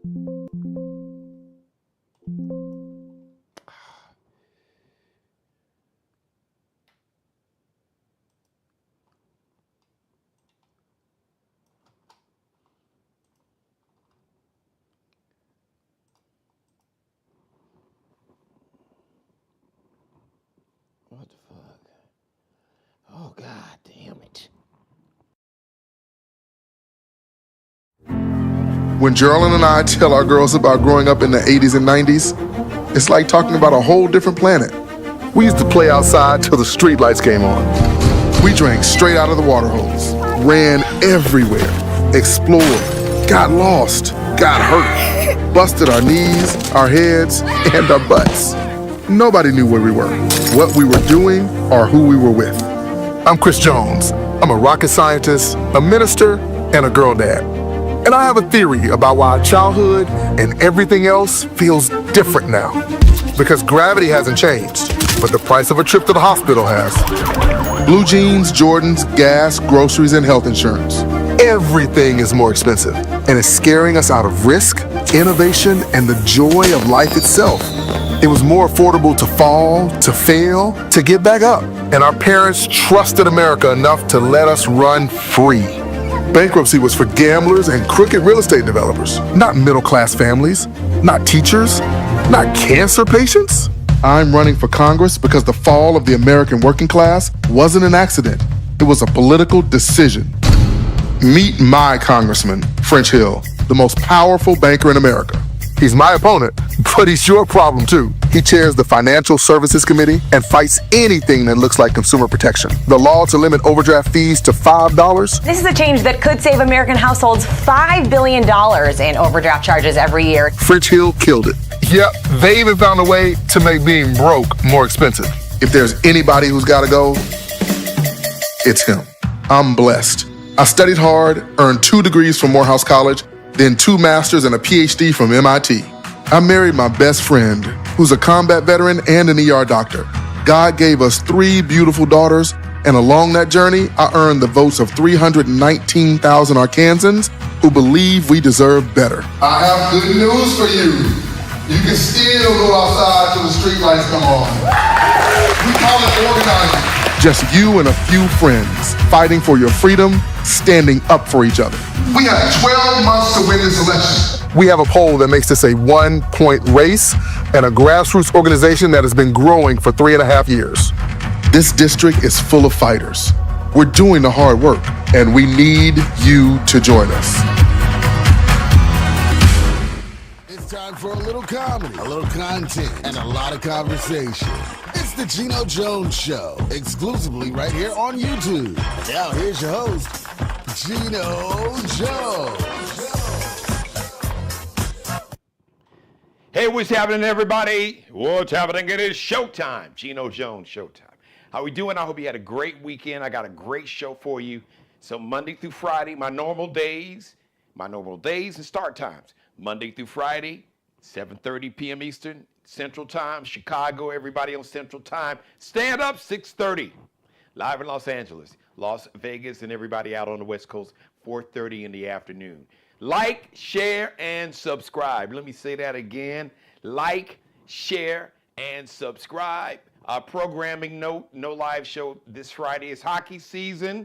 What the fuck? Oh, God damn it. When Geraldine and I tell our girls about growing up in the 80s and 90s, it's like talking about a whole different planet. We used to play outside till the street lights came on. We drank straight out of the water hose, ran everywhere, explored, got lost, got hurt, busted our knees, our heads, and our butts. Nobody knew where we were, what we were doing, or who we were with. I'm Chris Jones. I'm a rocket scientist, a minister, and a girl dad. And I have a theory about why childhood and everything else feels different now. Because gravity hasn't changed, but the price of a trip to the hospital has. Blue jeans, Jordans, gas, groceries, and health insurance. Everything is more expensive, and it's scaring us out of risk, innovation, and the joy of life itself. It was more affordable to fall, to fail, to get back up. And our parents trusted America enough to let us run free. Bankruptcy was for gamblers and crooked real estate developers, not middle-class families, not teachers, not cancer patients. I'm running for Congress because the fall of the American working class wasn't an accident. It was a political decision. Meet my congressman, French Hill, the most powerful banker in America. He's my opponent, but he's your problem too. He chairs the Financial Services Committee and fights anything that looks like consumer protection. The law to limit overdraft fees to $5. This is a change that could save American households $5 billion in overdraft charges every year. French Hill killed it. Yep, they even found a way to make being broke more expensive. If there's anybody who's gotta go, it's him. I'm blessed. I studied hard, earned 2 degrees from Morehouse College, then 2 masters and a PhD from MIT. I married my best friend, who's a combat veteran and an ER doctor. God gave us 3 beautiful daughters, and along that journey, I earned the votes of 319,000 Arkansans who believe we deserve better. I have good news for you. You can still go outside till the street lights come on. We call it organizing. Just you and a few friends fighting for your freedom, standing up for each other. We have 12 months to win this election. We have a poll that makes this a 1-point race and a grassroots organization that has been growing for 3.5 years. This district is full of fighters. We're doing the hard work, and we need you to join us. It's time for a little comedy, a little content, and a lot of conversation. It's the Geno Jones Show, exclusively right here on YouTube. Now here's your host, Geno Jones. Hey, what's happening, everybody? What's happening? It is showtime. Geno Jones Showtime. How we doing? I hope you had a great weekend. I got a great show for you. So Monday through Friday, my normal days and start times. Monday through Friday, 7:30 p.m. Eastern, Central Time, Chicago, everybody on Central Time. Stand up, 6:30. Live in Los Angeles, Las Vegas, and everybody out on the West Coast, 4:30 in the afternoon. Like, share, and subscribe. Let me say that again. Like, share, and subscribe. Programming note, no live show this Friday. Is hockey season.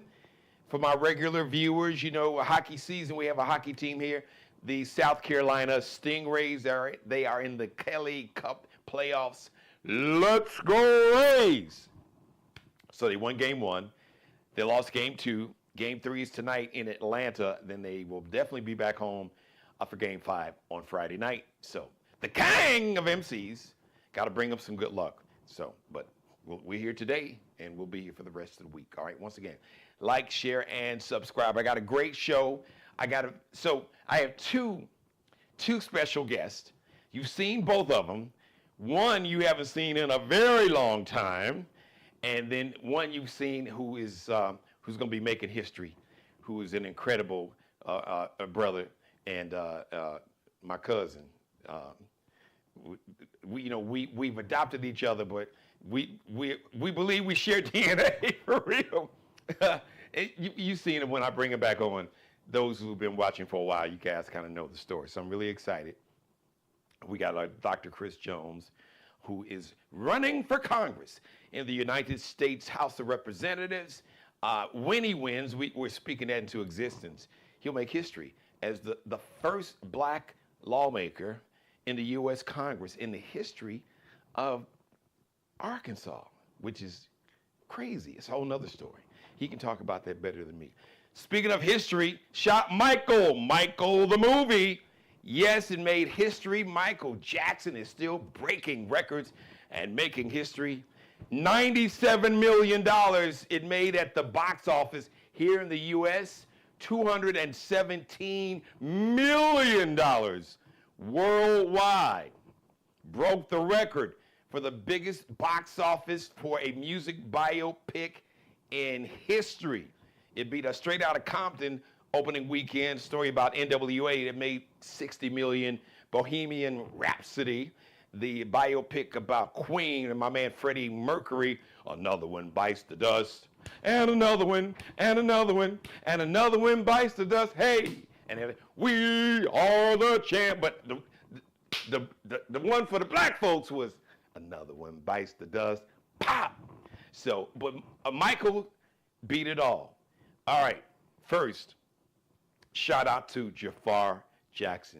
For my regular viewers, you know, hockey season, we have a hockey team here. The South Carolina Stingrays, they are in the Kelia Cup playoffs. Let's go Rays! So they won game 1. They lost game 2. Game 3 is tonight in Atlanta. Then they will definitely be back home for game 5 on Friday night. So the king of MCs got to bring them some good luck. So, but we're here today, and we'll be here for the rest of the week. All right, once again, like, share, and subscribe. I got a great show. I have two special guests. You've seen both of them. One you haven't seen in a very long time, and then one you've seen who's going to be making history, who is an incredible brother and my cousin. We've adopted each other, but we believe we share DNA for real. You've seen it when I bring it back on. those who've been watching for a while, you guys kind of know the story. So I'm really excited. We got Dr. Chris Jones, who is running for Congress in the United States House of Representatives. When he wins, we're speaking that into existence. He'll make history as the first black lawmaker in the U.S. Congress in the history of Arkansas, which is crazy. It's a whole nother story. He can talk about that better than me. Speaking of history, shot Michael the movie. Yes, it made history. Michael Jackson is still breaking records and making history. $97 million it made at the box office here in the U.S. $217 million worldwide. Broke the record for the biggest box office for a music biopic in history. It beat a Straight Outta Compton opening weekend story about NWA that made $60 million. Bohemian Rhapsody, the biopic about Queen and my man Freddie Mercury, another one bites the dust, and another one, and another one, and another one bites the dust. Hey, and then, we are the champ. But the one for the black folks was another one bites the dust. Pop. So, but Michael beat it all. All right, first, shout out to Jafar Jackson.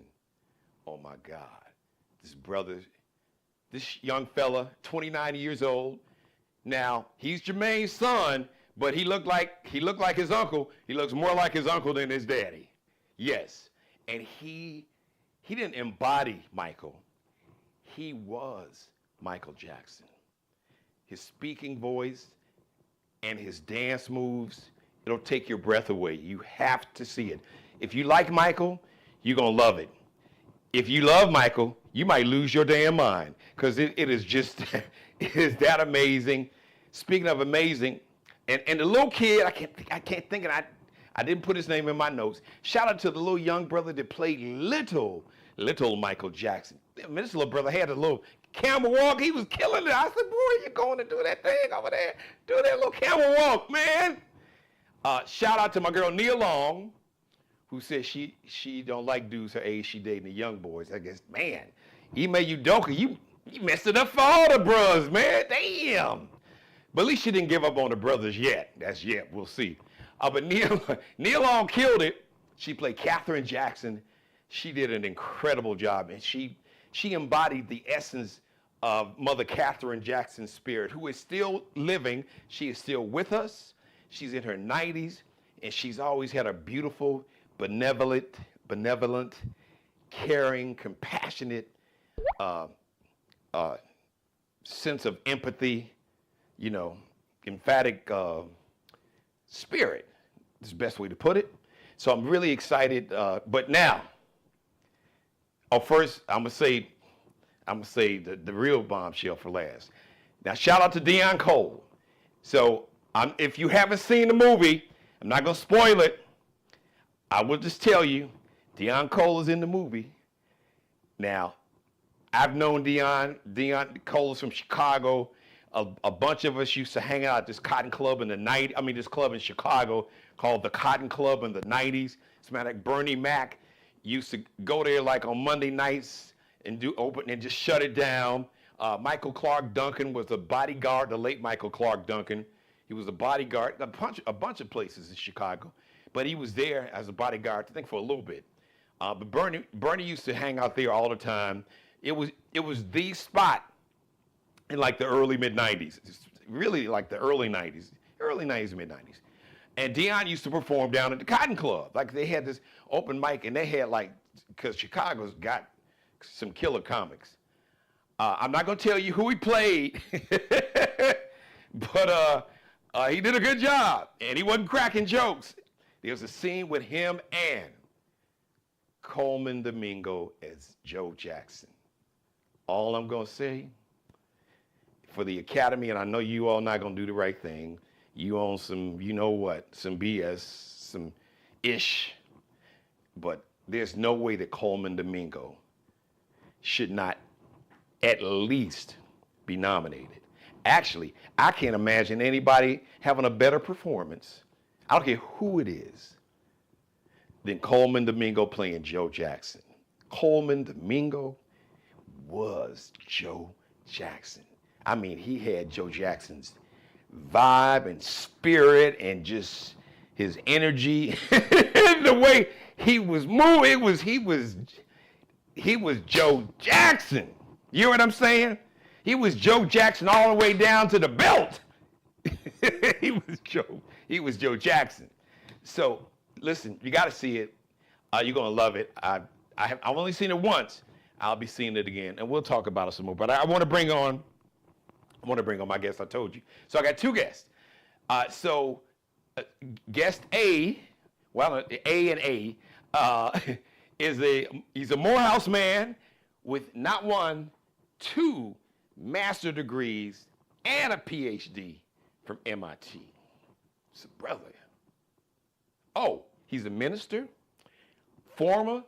Oh my God, this brother, this young fella, 29 years old. Now, he's Jermaine's son, but he looked like his uncle. He looks more like his uncle than his daddy. Yes, and he didn't embody Michael. He was Michael Jackson. His speaking voice and his dance moves, it'll take your breath away. You have to see it. If you like Michael, you're going to love it. If you love Michael, you might lose your damn mind because it is just, it is that amazing. Speaking of amazing, and the little kid, I can't think, and I didn't put his name in my notes. Shout out to the little young brother that played little Michael Jackson. I mean, this little brother had a little camel walk. He was killing it. I said, boy, you're going to do that thing over there. Do that little camel walk, man. Shout out to my girl Nia Long, who says she don't like dudes her age. She dating the young boys. I guess, man, Ime Udoka, you messed it up for all the bros, man. Damn. But at least she didn't give up on the brothers yet. That's yet. We'll see. But Nia Long killed it. She played Katherine Jackson. She did an incredible job, and she embodied the essence of Mother Katherine Jackson's spirit, who is still living. She is still with us. She's in her 90s, and she's always had a beautiful, benevolent, caring, compassionate sense of empathy, emphatic spirit. Is the best way to put it. So I'm really excited. But now, first I'm gonna say the real bombshell for last. Now, shout out to Deon Cole. So if you haven't seen the movie, I'm not gonna spoil it. I will just tell you, Deon Cole is in the movie. Now, I've known Deon Cole is from Chicago. A bunch of us used to hang out at this cotton club in the night. This club in Chicago called the Cotton Club in the 90s. As a matter of fact, Bernie Mac used to go there like on Monday nights and do open and just shut it down. Michael Clark Duncan was a bodyguard, the late Michael Clark Duncan. He was a bodyguard, a bunch of places in Chicago. But he was there as a bodyguard, I think, for a little bit. But Bernie used to hang out there all the time. It was the spot in like the early mid-90s. Really like the early 90s, mid-90s. And Deon used to perform down at the Cotton Club. Like they had this open mic, and they had because Chicago's got some killer comics. I'm not gonna tell you who he played, but he did a good job, and he wasn't cracking jokes. There was a scene with him and Coleman Domingo as Joe Jackson. All I'm gonna say, for the Academy, and I know you all not gonna do the right thing, you own some, some BS, some ish, but there's no way that Coleman Domingo should not at least be nominated. Actually, I can't imagine anybody having a better performance. I don't care who it is. than Coleman Domingo playing Joe Jackson. Coleman Domingo was Joe Jackson. I mean, he had Joe Jackson's vibe and spirit and just his energy and the way he was moving. He was Joe Jackson. You know what I'm saying? He was Joe Jackson all the way down to the belt. He was Joe Jackson. So listen, you got to see it. You're gonna love it. I've only seen it once. I'll be seeing it again, and we'll talk about it some more. But I want to bring on my guest. I told you. So I got two guests. Guest A, well, A and A, he's a Morehouse man with not one, two master degrees and a PhD from MIT. It's a brother. Oh, he's a minister, former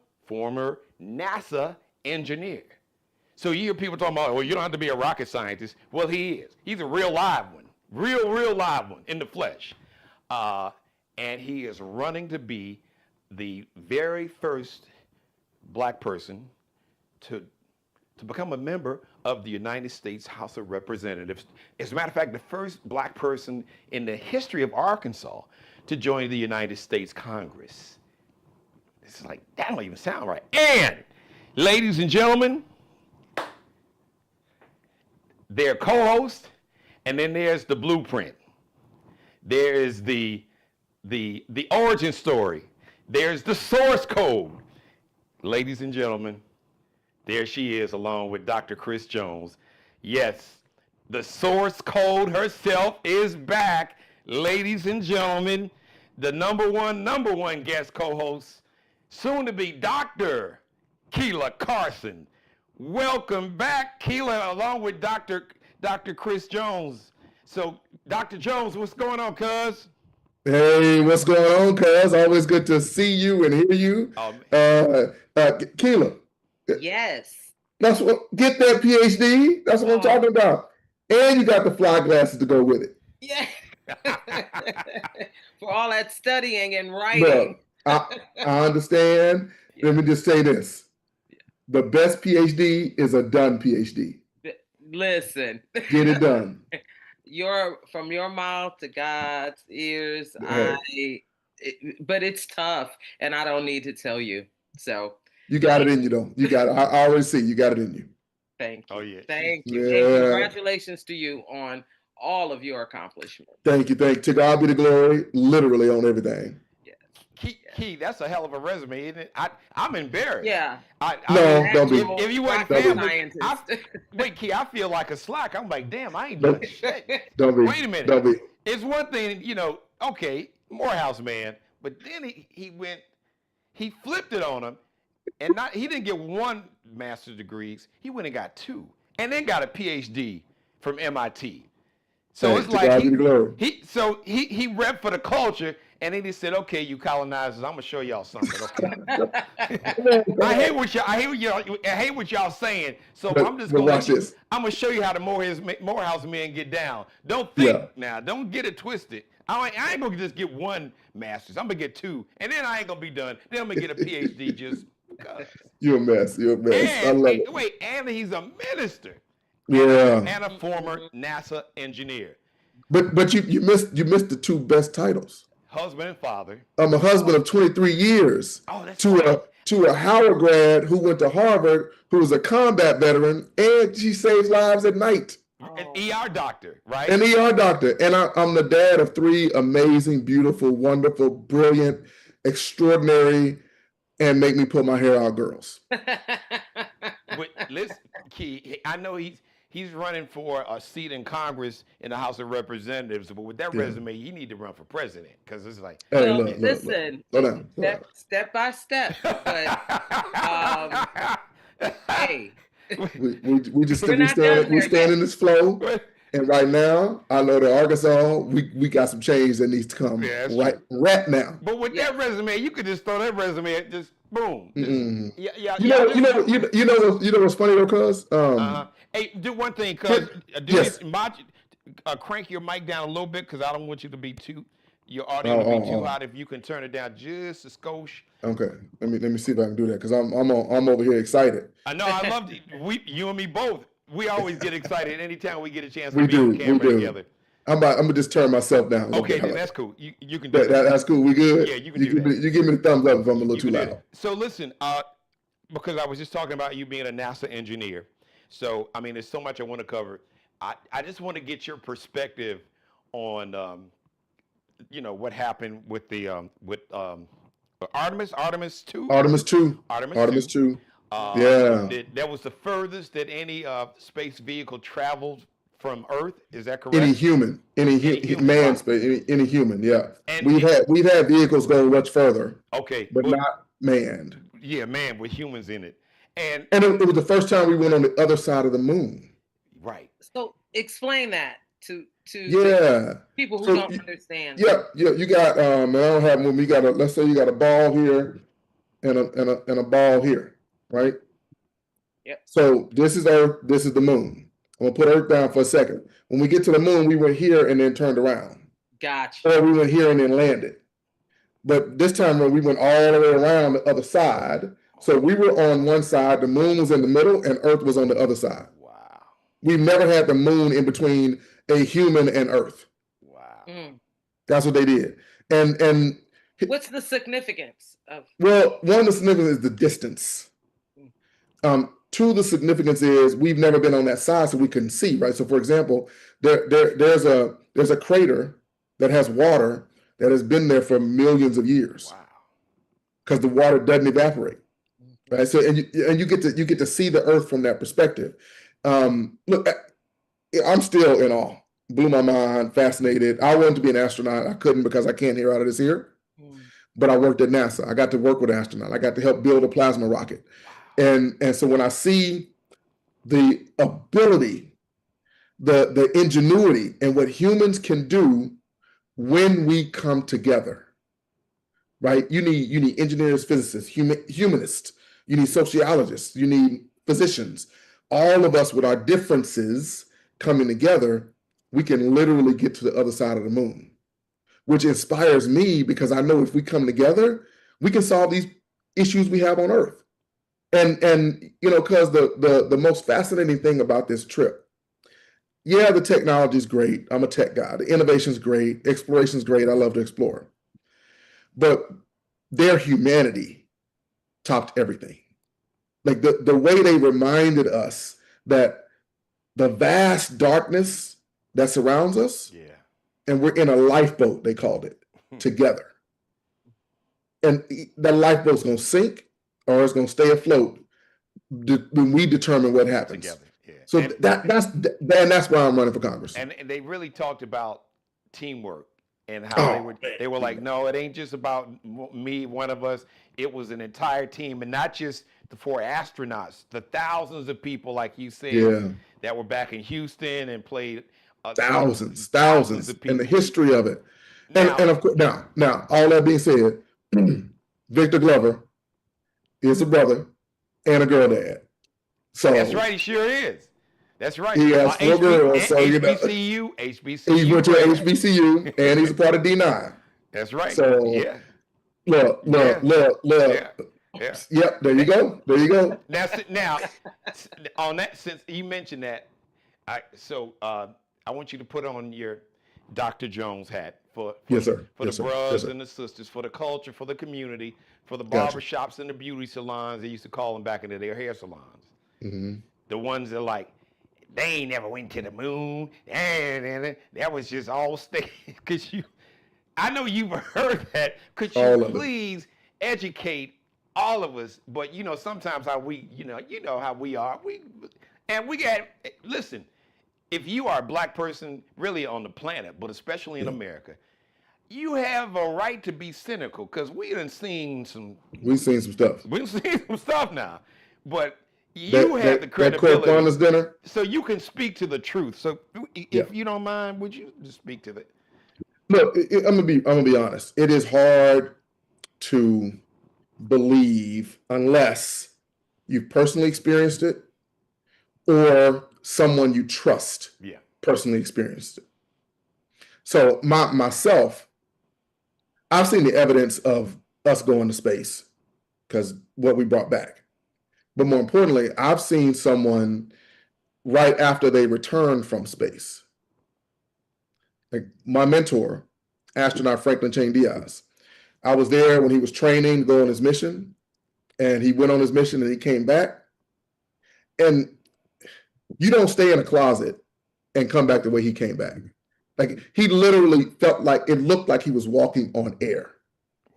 NASA engineer. So you hear people talking about, well, you don't have to be a rocket scientist. Well, he is. He's a real live one, real live one in the flesh. And he is running to be the very first black person to become a member of the United States House of Representatives. As a matter of fact, the first black person in the history of Arkansas to join the United States Congress. It's like, that don't even sound right. And, ladies and gentlemen, their co-host, and then there's the blueprint. There is the origin story. There's the source code. Ladies and gentlemen, there she is along with Dr. Chris Jones. Yes, the source code herself is back. Ladies and gentlemen, the number one guest co-host, soon to be Dr. Kelia Karson. Welcome back, Kelia, along with Dr. Chris Jones. So, Dr. Jones, what's going on, cuz? Hey, what's going on, cuz? Always good to see you and hear you. Keila. Yes. Get that PhD. That's what I'm talking about. And you got the fly glasses to go with it. Yeah. For all that studying and writing. Bro, I understand. Yeah. Let me just say this. The best PhD is a done PhD. Listen. Get it done. From your mouth to God's ears. Yeah. But it's tough, and I don't need to tell you. So you got it in you, though. You got it. I already see you got it in you. Thank you. Oh yeah. Thank you. Yeah. And congratulations to you on all of your accomplishments. Thank you. To God be the glory. Literally on everything. Key, that's a hell of a resume, isn't it? I'm embarrassed. Yeah. Don't be. If you weren't family, wait, Key, I feel like a slack. I'm like, damn, I ain't doing shit. Don't be. Wait a minute. Don't be. It's one thing, okay, Morehouse man, but then he flipped it on him, and he didn't get one master's degrees. He went and got two, and then got a PhD from MIT. So it's like he repped for the culture. And then he said, "Okay, you colonizers, I'm gonna show y'all something." Okay. I hate what y'all saying. So I'm just gonna show you how the Morehouse men get down. Don't think now. Don't get it twisted. I ain't gonna just get one master's. I'm gonna get two, and then I ain't gonna be done. Then I'm gonna get a PhD just because. You're a mess. I love it. Wait, and he's a minister. Yeah. And a former NASA engineer. But you missed the two best titles. Husband and father. I'm a husband of 23 years to a Howard grad who went to Harvard, who was a combat veteran, and she saves lives at night. An ER doctor, right? An ER doctor. And I'm the dad of three amazing, beautiful, wonderful, brilliant, extraordinary, and make me pull my hair out girls. But listen, Key, I know he's running for a seat in Congress in the House of Representatives, but with that resume, you need to run for president because it's like. Hey, listen, step by step. But hey, we stand in this flow, and right now, I know that Arkansas, we got some change that needs to come right now. But with that resume, you could just throw that resume at just boom. You know what's funny though, cuz. Hey, do one thing, cuz. Crank your mic down a little bit, cuz I don't want you to be too Your audio will be too hot if you can turn it down just a skosh. Okay. Let me see if I can do that because I'm over here excited. I know. I love you and me both. We always get excited anytime we get a chance to We be on do. camera together. I'm gonna just turn myself down. Okay, then that's cool. You can do that. That's cool. We good. Yeah, you can do that. You give me the thumbs up if I'm a little You too can do loud. that. So listen, because I was just talking about you being a NASA engineer. So I mean, there's so much I want to cover. I just want to get your perspective on what happened with the Artemis 2. Artemis 2. Artemis 2. Yeah. That was the furthest that any space vehicle traveled from Earth. Is that correct? Any human, any man, any human, yeah. And we've had vehicles go much further. Okay, but not manned. Yeah, man, with humans in it, and it was the first time we went on the other side of the moon. Right. So explain that to people who don't understand. Yeah. You got I don't have one. You got let's say you got a ball here and a ball here, right? Yep. So this is Earth. This is the moon. I'm gonna put Earth down for a second. When we get to the moon, we went here and then turned around. Gotcha. Or we went here and then landed. But this time we went all the way around the other side. So we were on one side, the moon was in the middle, and Earth was on the other side. Wow. We've never had the moon in between a human and Earth. Wow. That's what they did. And what's the significance of? Well, one of the significance is the distance. Two, the significance is we've never been on that side, so we couldn't see, right? So, for example, there's a crater that has water that has been there for millions of years. Wow. Because the water doesn't evaporate, right? So, and you get to see the Earth from that perspective. Look, I'm still in awe. Blew my mind, fascinated. I wanted to be an astronaut. I couldn't because I can't hear out of this ear. But I worked at NASA. I got to work with astronauts. I got to help build a plasma rocket. And so when I see the ability, the ingenuity, and what humans can do when we come together, right? You need engineers, physicists, humanists. You need sociologists. You need physicians. All of us with our differences coming together, we can literally get to the other side of the moon, which inspires me because I know if we come together, we can solve these issues we have on Earth. And because the most fascinating thing about this trip, yeah, the technology is great. I'm a tech guy. The innovation is great. Exploration is great. I love to explore. But their humanity topped everything. Like the way they reminded us that the vast darkness that surrounds us, and we're in a lifeboat, they called it, together. And that lifeboat's going to sink or it's going to stay afloat when we determine what happens. Together, yeah. So that's why I'm running for Congress. And they really talked about teamwork and how they were like, no, it ain't just about me, one of us. It was an entire team, and not just the 4 astronauts, the thousands of people, like you said, that were back in Houston and played. Thousands of people. And the history of it. And of course, now, all that being said, Victor Glover is a brother and a girl dad. So that's right, he sure is. That's right. He has 4 girls. So HBCU. He went to HBCU and he's a part of D9. That's right. So look. Yeah. Yep, there you go. Now, on that, since you mentioned that, I want you to put on your Dr. Jones hat for the brothers and the sisters, for the culture, for the community, for the barbershops and the beauty salons. They used to call them back in the day, hair salons. Mm-hmm. The ones that they ain't never went to the moon. And that was just all stage. I know you've heard that. Could you please educate all of us? But sometimes how we, how we are. Listen. If you are a black person really on the planet, but especially in America, you have a right to be cynical because we've seen some stuff. We've seen some stuff now. But you have the credibility. That correspondence dinner. So you can speak to the truth. So if you don't mind, would you just speak to that? Look, I'm gonna be honest. It is hard to believe unless you've personally experienced it or someone you trust personally experienced it. So myself, I've seen the evidence of us going to space because what we brought back. But more importantly, I've seen someone right after they returned from space. Like my mentor, astronaut Franklin Chain Diaz. I was there when he was training to go on his mission, and he went on his mission and he came back. And you don't stay in a closet and come back the way he came back. Like he literally felt like it looked like he was walking on air.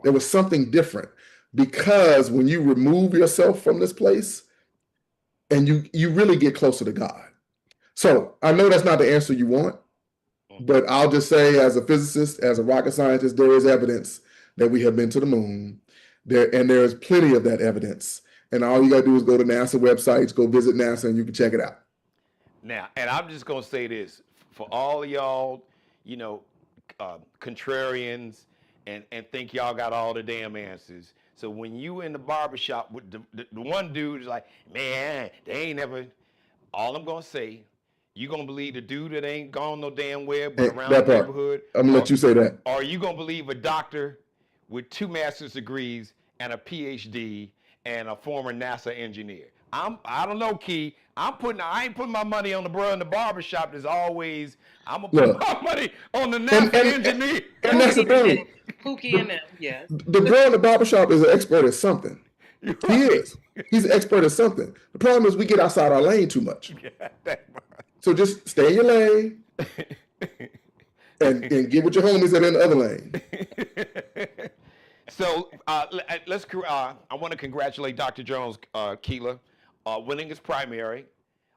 There was something different because when you remove yourself from this place and you really get closer to God. So I know that's not the answer you want, but I'll just say as a physicist, as a rocket scientist, there is evidence that we have been to the moon. There is plenty of that evidence. And all you got to do is go to NASA websites, go visit NASA, and you can check it out. Now, and I'm just going to say this for all of y'all, contrarians and think y'all got all the damn answers. So when you in the barbershop with the one dude is like, man, they ain't never, all I'm going to say, you going to believe the dude that ain't gone no damn where but around the neighborhood? I'm going to let you say that. Or are you going to believe a doctor with 2 master's degrees and a PhD and a former NASA engineer? I don't know, Key. I ain't putting my money on the bro in the barbershop. There's always, I'm going to put my money on the NASA engineer. And that's the thing. Pookie and them, yeah. The bro in the barbershop is an expert at something. Right. He is. He's an expert at something. The problem is we get outside our lane too much. So just stay in your lane and get with your homies that are in the other lane. So let's. I want to congratulate Dr. Jones, Kelia, winning his primary.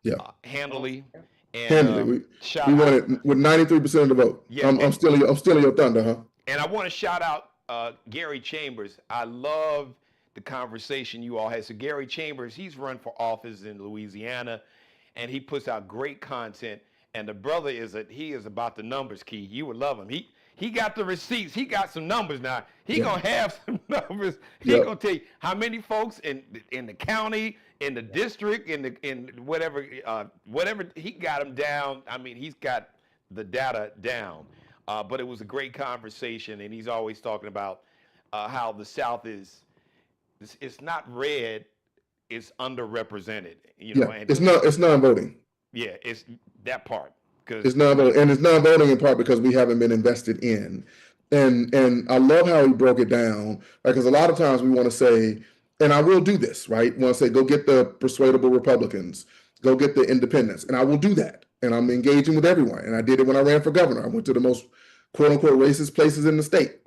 Yeah. Handily. And, handily. We won it with 93% of the vote. Yeah. I'm still in your thunder, huh? And I want to shout out Gary Chambers. I love the conversation you all had. So Gary Chambers, he's run for office in Louisiana, and he puts out great content. And the brother is about the numbers, Key. You would love him. He got the receipts. He got some numbers now. He gonna have some numbers. He gonna tell you how many folks in the county, in the district, in whatever he got them down. I mean, he's got the data down. But it was a great conversation, and he's always talking about how the South it's not red, it's underrepresented. And it's non-voting. Yeah, it's that part. It's non-voting, and it's non-voting in part because we haven't been invested in. And I love how he broke it down, because a lot of times we want to say, and I will do this, right? We want to say, go get the persuadable Republicans, go get the independents, and I will do that. And I'm engaging with everyone. And I did it when I ran for governor. I went to the most quote-unquote racist places in the state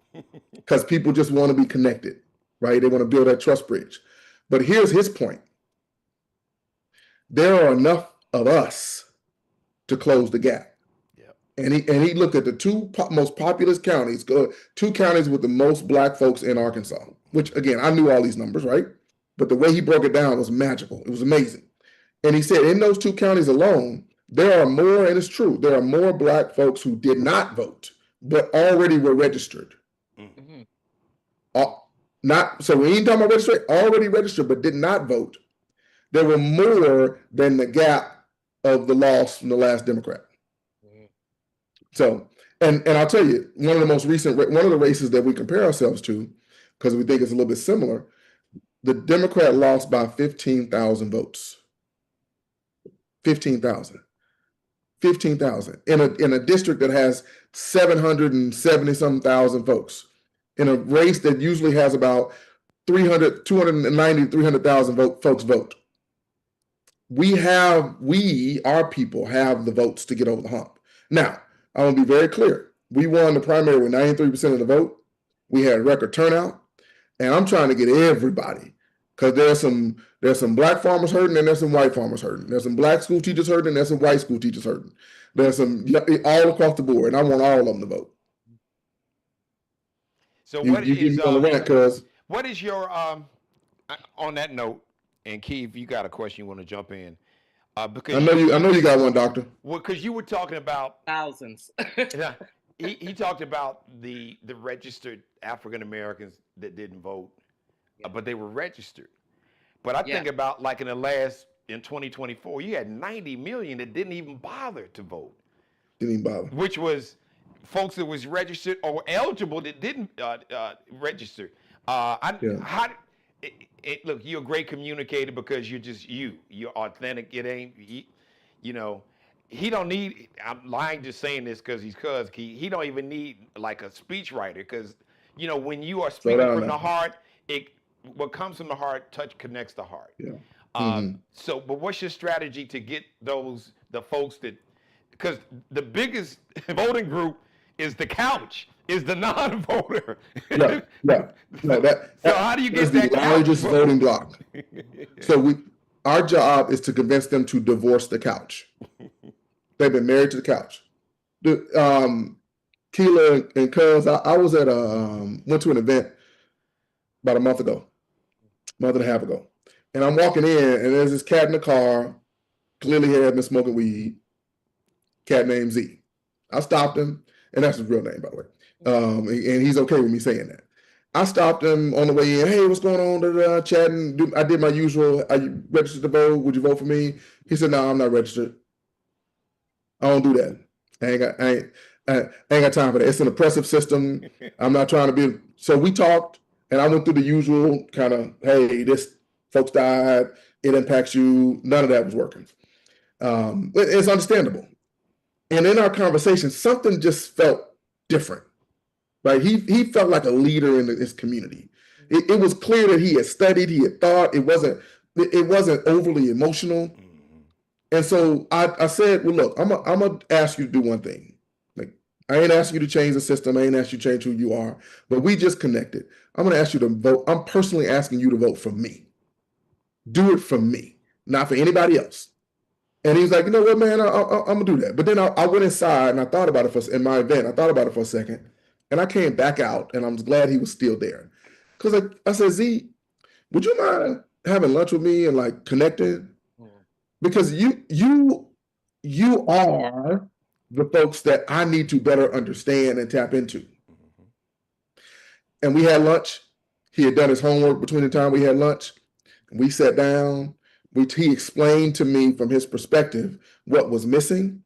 because people just want to be connected, right? They want to build that trust bridge. But here's his point. There are enough of us to close the gap. Yep. And he looked at the two most populous counties, 2 counties with the most black folks in Arkansas, which, again, I knew all these numbers, right? But the way he broke it down was magical. It was amazing. And he said in those 2 counties alone, there are more, and it's true, there are more black folks who did not vote, but already were registered. Mm-hmm. So we ain't talking about registered, already registered, but did not vote. There were more than the gap of the loss from the last Democrat. Mm-hmm. So, and I'll tell you, one of the races that we compare ourselves to, because we think it's a little bit similar, the Democrat lost by 15,000 votes. 15,000 in a district that has 770-some thousand folks, in a race that usually has about 390,000 folks vote. Our people have the votes to get over the hump. Now, I want to be very clear. We won the primary with 93% of the vote. We had record turnout, and I'm trying to get everybody, because there's some black farmers hurting and there's some white farmers hurting. There's some black school teachers hurting and there's some white school teachers hurting. There's some all across the board, and I want all of them to vote. So what is your on that note, and Key, if you got a question you want to jump in, because I know you got one, Doctor. Well, because you were talking about thousands. he talked about the registered African Americans that didn't vote. But they were registered. But I think about like in 2024, you had 90 million that didn't even bother to vote. Didn't even bother. Which was folks that was registered or eligible that didn't register. How? Look, you're a great communicator because you're just you. You're authentic. It ain't, you know, he don't need. I'm lying just saying this because he don't even need like a speech writer because when you are speaking from the heart, what comes from the heart connects the heart. Yeah. But what's your strategy to get the folks that, because the biggest voting group is the couch, is the non-voter. Yeah. No, so how do you get that the largest couch voting block? So our job is to convince them to divorce the couch. They've been married to the couch. Kelia and Cuz, I was at went to an event about a month and a half ago. And I'm walking in, and there's this cat in the car, clearly had been smoking weed, cat named Z. I stopped him, and that's his real name, by the way. And he's okay with me saying that. I stopped him on the way in. Hey, what's going on? Chatting. I did my usual. Are you registered to vote? Would you vote for me? He said, no, I'm not registered. I don't do that. I ain't got time for that. It's an oppressive system. I'm not trying to be. So we talked, and I went through the usual kind of, hey, this folks died. It impacts you. None of that was working. It's understandable. And in our conversation, something just felt different. Right? He felt like a leader in his community. It was clear that he had studied, he had thought. It wasn't overly emotional. And so I said, well, look, I'm gonna ask you to do one thing. Like, I ain't asking you to change the system. I ain't asking you to change who you are. But we just connected. I'm gonna ask you to vote. I'm personally asking you to vote for me. Do it for me, not for anybody else. And he's like, you know what, man, I'm gonna do that. But then I went inside and I thought about it in my event. I thought about it for a second. And I came back out, and I'm glad he was still there. Because I said, Z, would you mind having lunch with me and like connecting? Because you are the folks that I need to better understand and tap into. And we had lunch. He had done his homework between the time we had lunch. We sat down. He explained to me from his perspective what was missing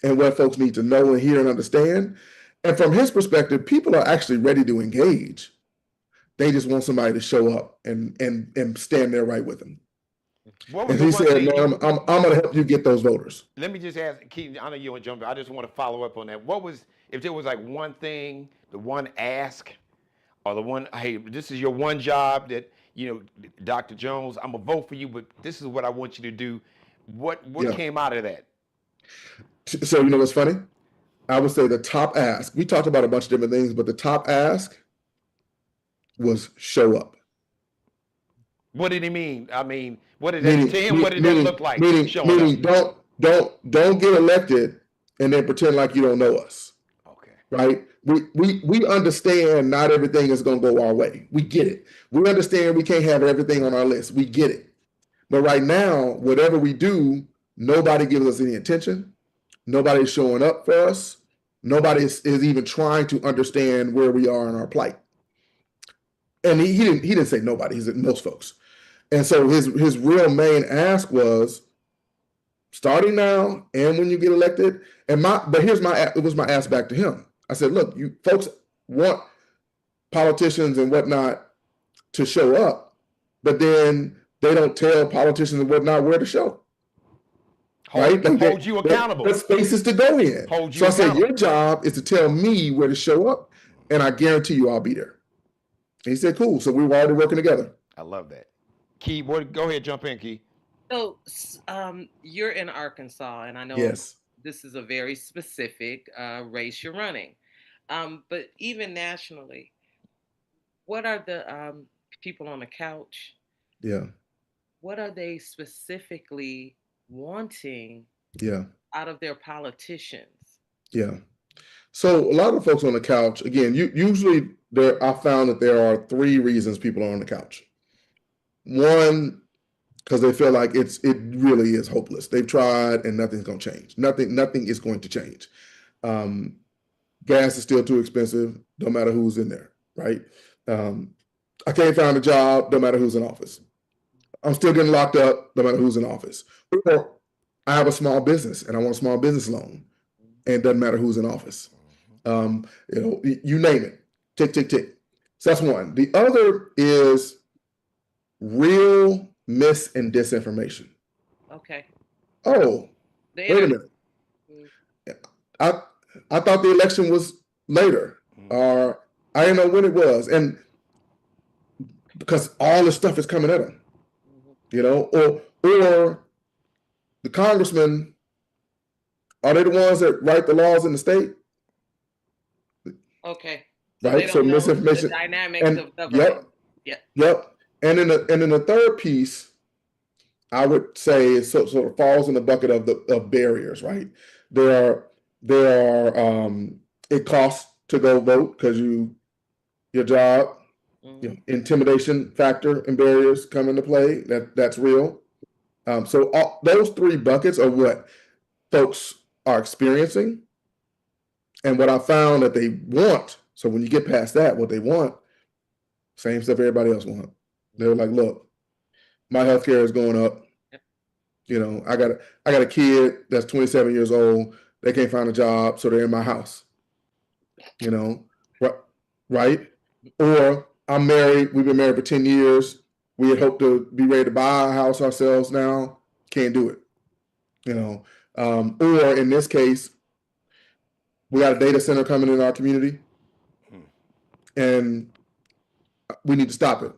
and what folks need to know and hear and understand. And from his perspective, people are actually ready to engage. They just want somebody to show up and stand there right with them. And he said, "Man, I'm going to help you get those voters." Let me just ask, Keith, I know you want to jump in. I just want to follow up on that. If there was like one thing, the one ask, or the one, hey, this is your one job that, Dr. Jones, I'm going to vote for you, but this is what I want you to do. What came out of that? So, you know what's funny? I would say the top ask, we talked about a bunch of different things, but the top ask was show up. What did he mean? I mean, what did that to him? What did that look like? Meaning don't get elected and then pretend like you don't know us. Okay. Right? We understand not everything is going to go our way. We get it. We understand we can't have everything on our list. We get it. But right now, whatever we do, nobody gives us any attention. Nobody's showing up for us. Nobody is even trying to understand where we are in our plight. And he didn't say nobody. He said most folks. And so his real main ask was starting now and when you get elected. It was my ask back to him. I said, look, you folks want politicians and whatnot to show up, but then they don't tell politicians and whatnot where to show. Hold you accountable. There's spaces to go in. So I said, your job is to tell me where to show up, and I guarantee you I'll be there. And he said, cool. So we were already working together. I love that. Key, go ahead, jump in, Key. So you're in Arkansas, and I know yes. This is a very specific race you're running. But even nationally, what are the people on the couch? Yeah. What are they specifically wanting out of their politicians? Yeah. So a lot of the folks on the couch, again, usually I found that there are 3 reasons people are on the couch. One, because they feel like it really is hopeless. They've tried and nothing's going to change. Nothing is going to change. Gas is still too expensive, no matter who's in there, right? I can't find a job, no matter who's in office. I'm still getting locked up, no matter who's in office. Or I have a small business and I want a small business loan, and it doesn't matter who's in office. You name it, tick, tick, tick. So that's one. The other is real mis and disinformation. Okay. Oh, The wait a internet. minute. I I thought the election was later, or I didn't know when it was, and because all this stuff is coming at them, or the congressmen, are they the ones that write the laws in the state? Okay. So they Right. So don't know the misinformation, dynamics and of government. yep, Yeah. yep, and then the third piece, I would say, is sort of falls in the bucket of barriers. Right. There are it costs to go vote because your job, intimidation factor and barriers come into play. That's real. So those three buckets are what folks are experiencing, and what I found that they want. So when you get past that, what they want, same stuff everybody else wants. They're like, look, my healthcare is going up. I got a kid that's 27 years old. They can't find a job, so they're in my house. Right? Or I'm married. We've been married for 10 years. We had hoped to be ready to buy a house ourselves now. Can't do it. Or in this case, we got a data center coming in our community, and we need to stop it.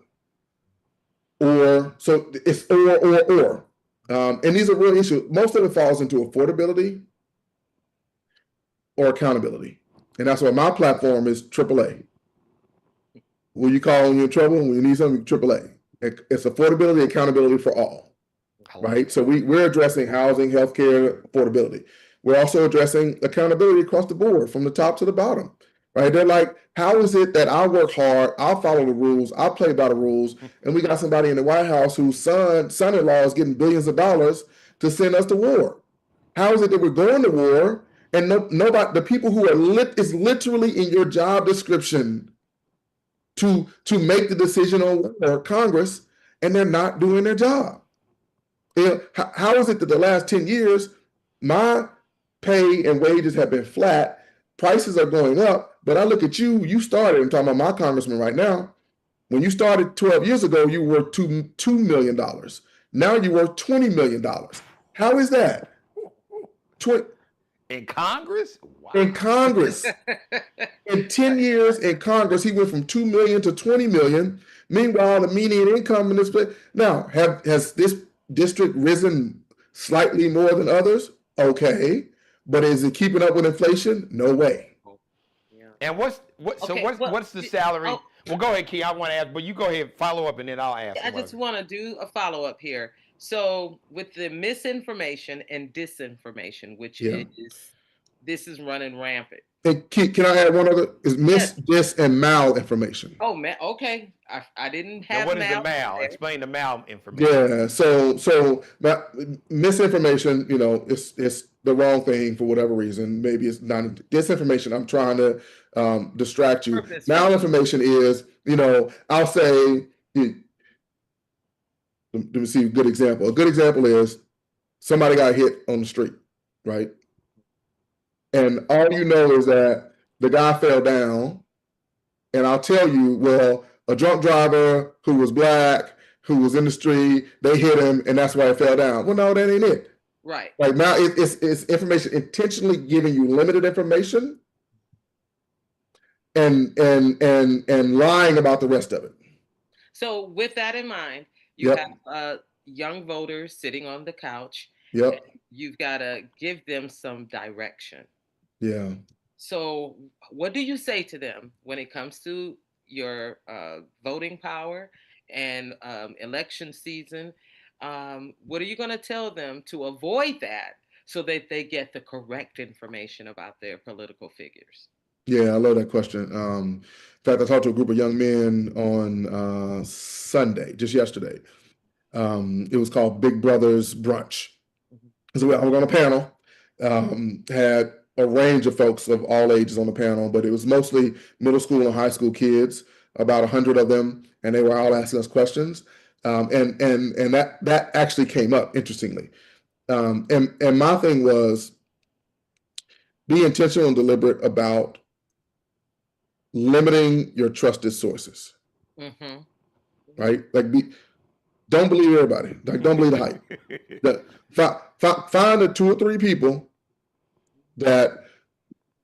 Or so it's or. And these are real issues. Most of it falls into affordability or accountability. And that's why my platform is AAA. When you call when you're in trouble, when you need something, AAA. It's affordability, accountability for all. Right? So we're addressing housing, healthcare, affordability. We're also addressing accountability across the board, from the top to the bottom. Right? They're like, how is it that I work hard, I'll follow the rules, I'll play by the rules, and we got somebody in the White House whose son-in-law is getting billions of dollars to send us to war? How is it that we're going to war and nobody, the people who are is literally in your job description to make the decision on war, Congress, and they're not doing their job? How is it that the last 10 years, my pay and wages have been flat, prices are going up, but I look at you started, I'm talking about my congressman right now. When you started 12 years ago, you were $2 million. Now you worth $20 million. How is that? In Congress? Wow. In Congress. In 10 years in Congress, he went from 2 million to 20 million. Meanwhile, the median income in this place. Now, has this district risen slightly more than others? Okay. But is it keeping up with inflation? No way. And what's the salary? Well, go ahead, Key. I want to ask, but you go ahead, follow up, and then I'll ask. I just want to do a follow up here. So with the misinformation and disinformation, which this is running rampant. And can I add one other? Is dis, and malinformation. Oh man, okay. I didn't have. Now, what is the mal? Explain the malinformation. Yeah, so misinformation, it's the wrong thing for whatever reason. Maybe it's not disinformation. I'm trying to distract you. Malinformation is, I'll say, let me see a good example. A good example is somebody got hit on the street, right? And all you know is that the guy fell down, and I'll tell you, well, a drunk driver who was black, who was in the street, they hit him, and that's why he fell down. Well, no, that ain't it. Right. Like now, it's information, intentionally giving you limited information, and lying about the rest of it. So with that in mind, you have young voters sitting on the couch. Yep. You've got to give them some direction. Yeah. So what do you say to them when it comes to your voting power and election season? What are you going to tell them to avoid that so that they get the correct information about their political figures? Yeah, I love that question. In fact, I talked to a group of young men on Sunday, just yesterday. It was called Big Brothers Brunch. So I was on a panel, had a range of folks of all ages on the panel, but it was mostly middle school and high school kids, about 100 of them, and they were all asking us questions. And that actually came up, interestingly. And my thing was, be intentional and deliberate about limiting your trusted sources, Mm-hmm. right? Like, don't believe everybody. Like, don't believe the hype. Find the 2 or 3 people that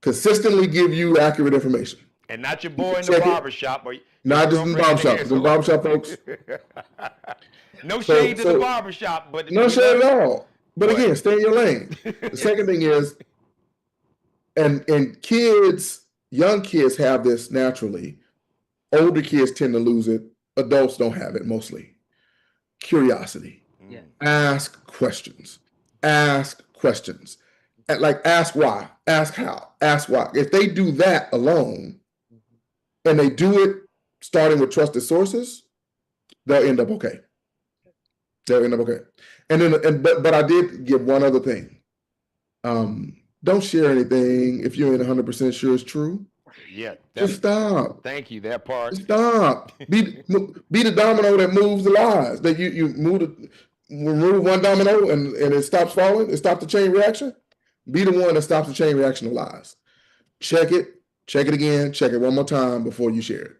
consistently give you accurate information. And not your boy in the Check it. barbershop or your Not just in the girlfriend barbershop. The barbershop folks. No shade to the barbershop, but no shade at all. But What? again, stay in your lane. The second thing is, and kids, young kids have this naturally. Older kids tend to lose it. Adults don't have it mostly. Curiosity. Yeah. Ask questions. Ask questions. And like, ask why. Ask how. Ask why. If they do that alone, and they do it starting with trusted sources, they'll end up okay. They'll end up okay. And then, but I did give one other thing. Don't share anything if you ain't 100% sure it's true. Yeah. Just stop. Thank you. That part. Just stop. Be the domino that moves the lies. That you remove one domino and it stops falling. It stops the chain reaction. Be the one that stops the chain reaction of lies. Check it again. Check it one more time before you share it.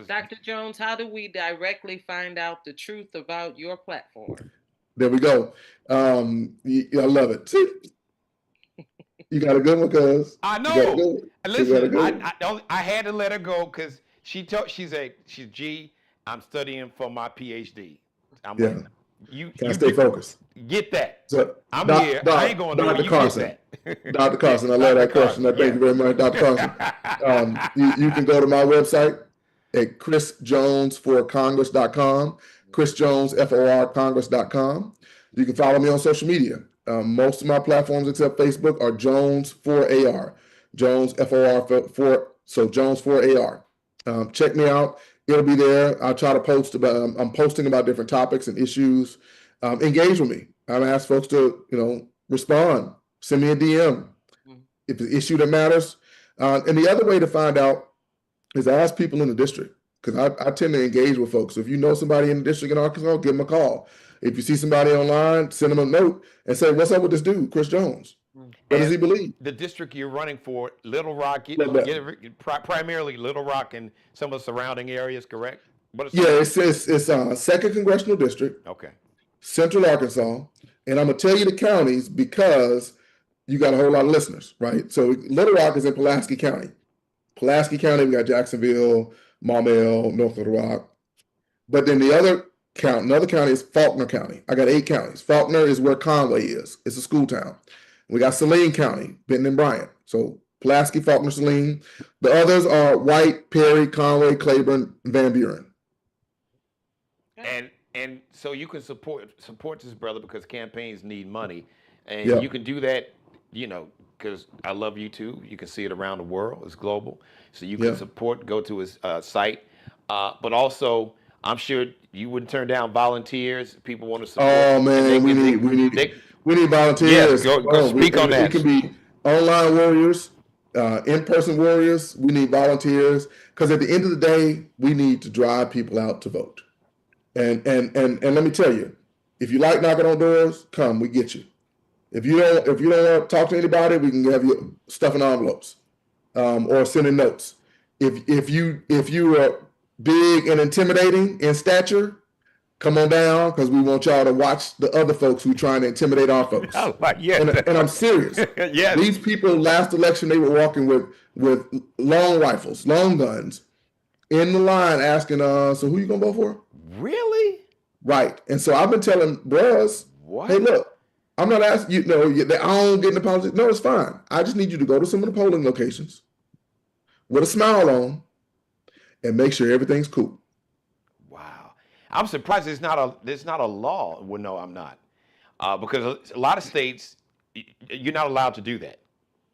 Dr. Jones, how do we directly find out the truth about your platform? There we go. I love it. See, you got a good one, cuz. I know. Listen, I had to let her go because she's G. I'm studying for my PhD. I'm like, you stay focused. Get that. So, I'm here. I ain't going nowhere. Dr. Karson. Dr. Karson, I love that question. Thank you very much, Dr. Karson. You can go to my website at chrisjonesforcongress.com, chrisjonesforcongress.com. You can follow me on social media. Most of my platforms except Facebook are Jones4AR. Jones FOR4, so Jones4AR. Check me out. It'll be there. I'll try to post about, I'm posting about different topics and issues. Engage with me. I'm ask folks to, respond. Send me a DM if it's an issue that matters. And the other way to find out is ask people in the district, because I tend to engage with folks. So if you know somebody in the district in Arkansas, give them a call. If you see somebody online, send them a note and say, what's up with this dude, Chris Jones? What does he believe? The district you're running for, Little Rock, primarily Little Rock and some of the surrounding areas, correct? It's 2nd Congressional District. Okay. Central Arkansas. And I'm going to tell you the counties because you got a whole lot of listeners, right? So Little Rock is in Pulaski County. Pulaski County, we got Jacksonville, Maumelle, North Little Rock. But then another county is Faulkner County. I got 8 counties. Faulkner is where Conway is. It's a school town. We got Saline County, Benton and Bryant. So Pulaski, Faulkner, Saline. The others are White, Perry, Conway, Claiborne, Van Buren. And so you can support this brother because campaigns need money. And you can do that, because I love YouTube. You can see it around the world. It's global. So you can support, go to his site. But also, I'm sure you wouldn't turn down volunteers. People want to support. Oh, man, we need volunteers. Yes, go speak on that. It can be online warriors, in-person warriors. We need volunteers because at the end of the day, we need to drive people out to vote. And let me tell you, if you like knocking on doors, come, we get you. If you don't want to talk to anybody, we can have you stuffing envelopes or sending notes. If you are big and intimidating in stature, come on down because we want y'all to watch the other folks who trying to intimidate our folks. And I'm serious. Yes. These people last election, they were walking with long rifles, long guns in the line asking, so who you gonna vote for? Really? Right. And so I've been telling bros, hey, look, I'm not asking you, I don't get in the politics. No, it's fine. I just need you to go to some of the polling locations with a smile on and make sure everything's cool. Wow. I'm surprised there's not a law. Well, no, I'm not. Because a lot of states, you're not allowed to do that.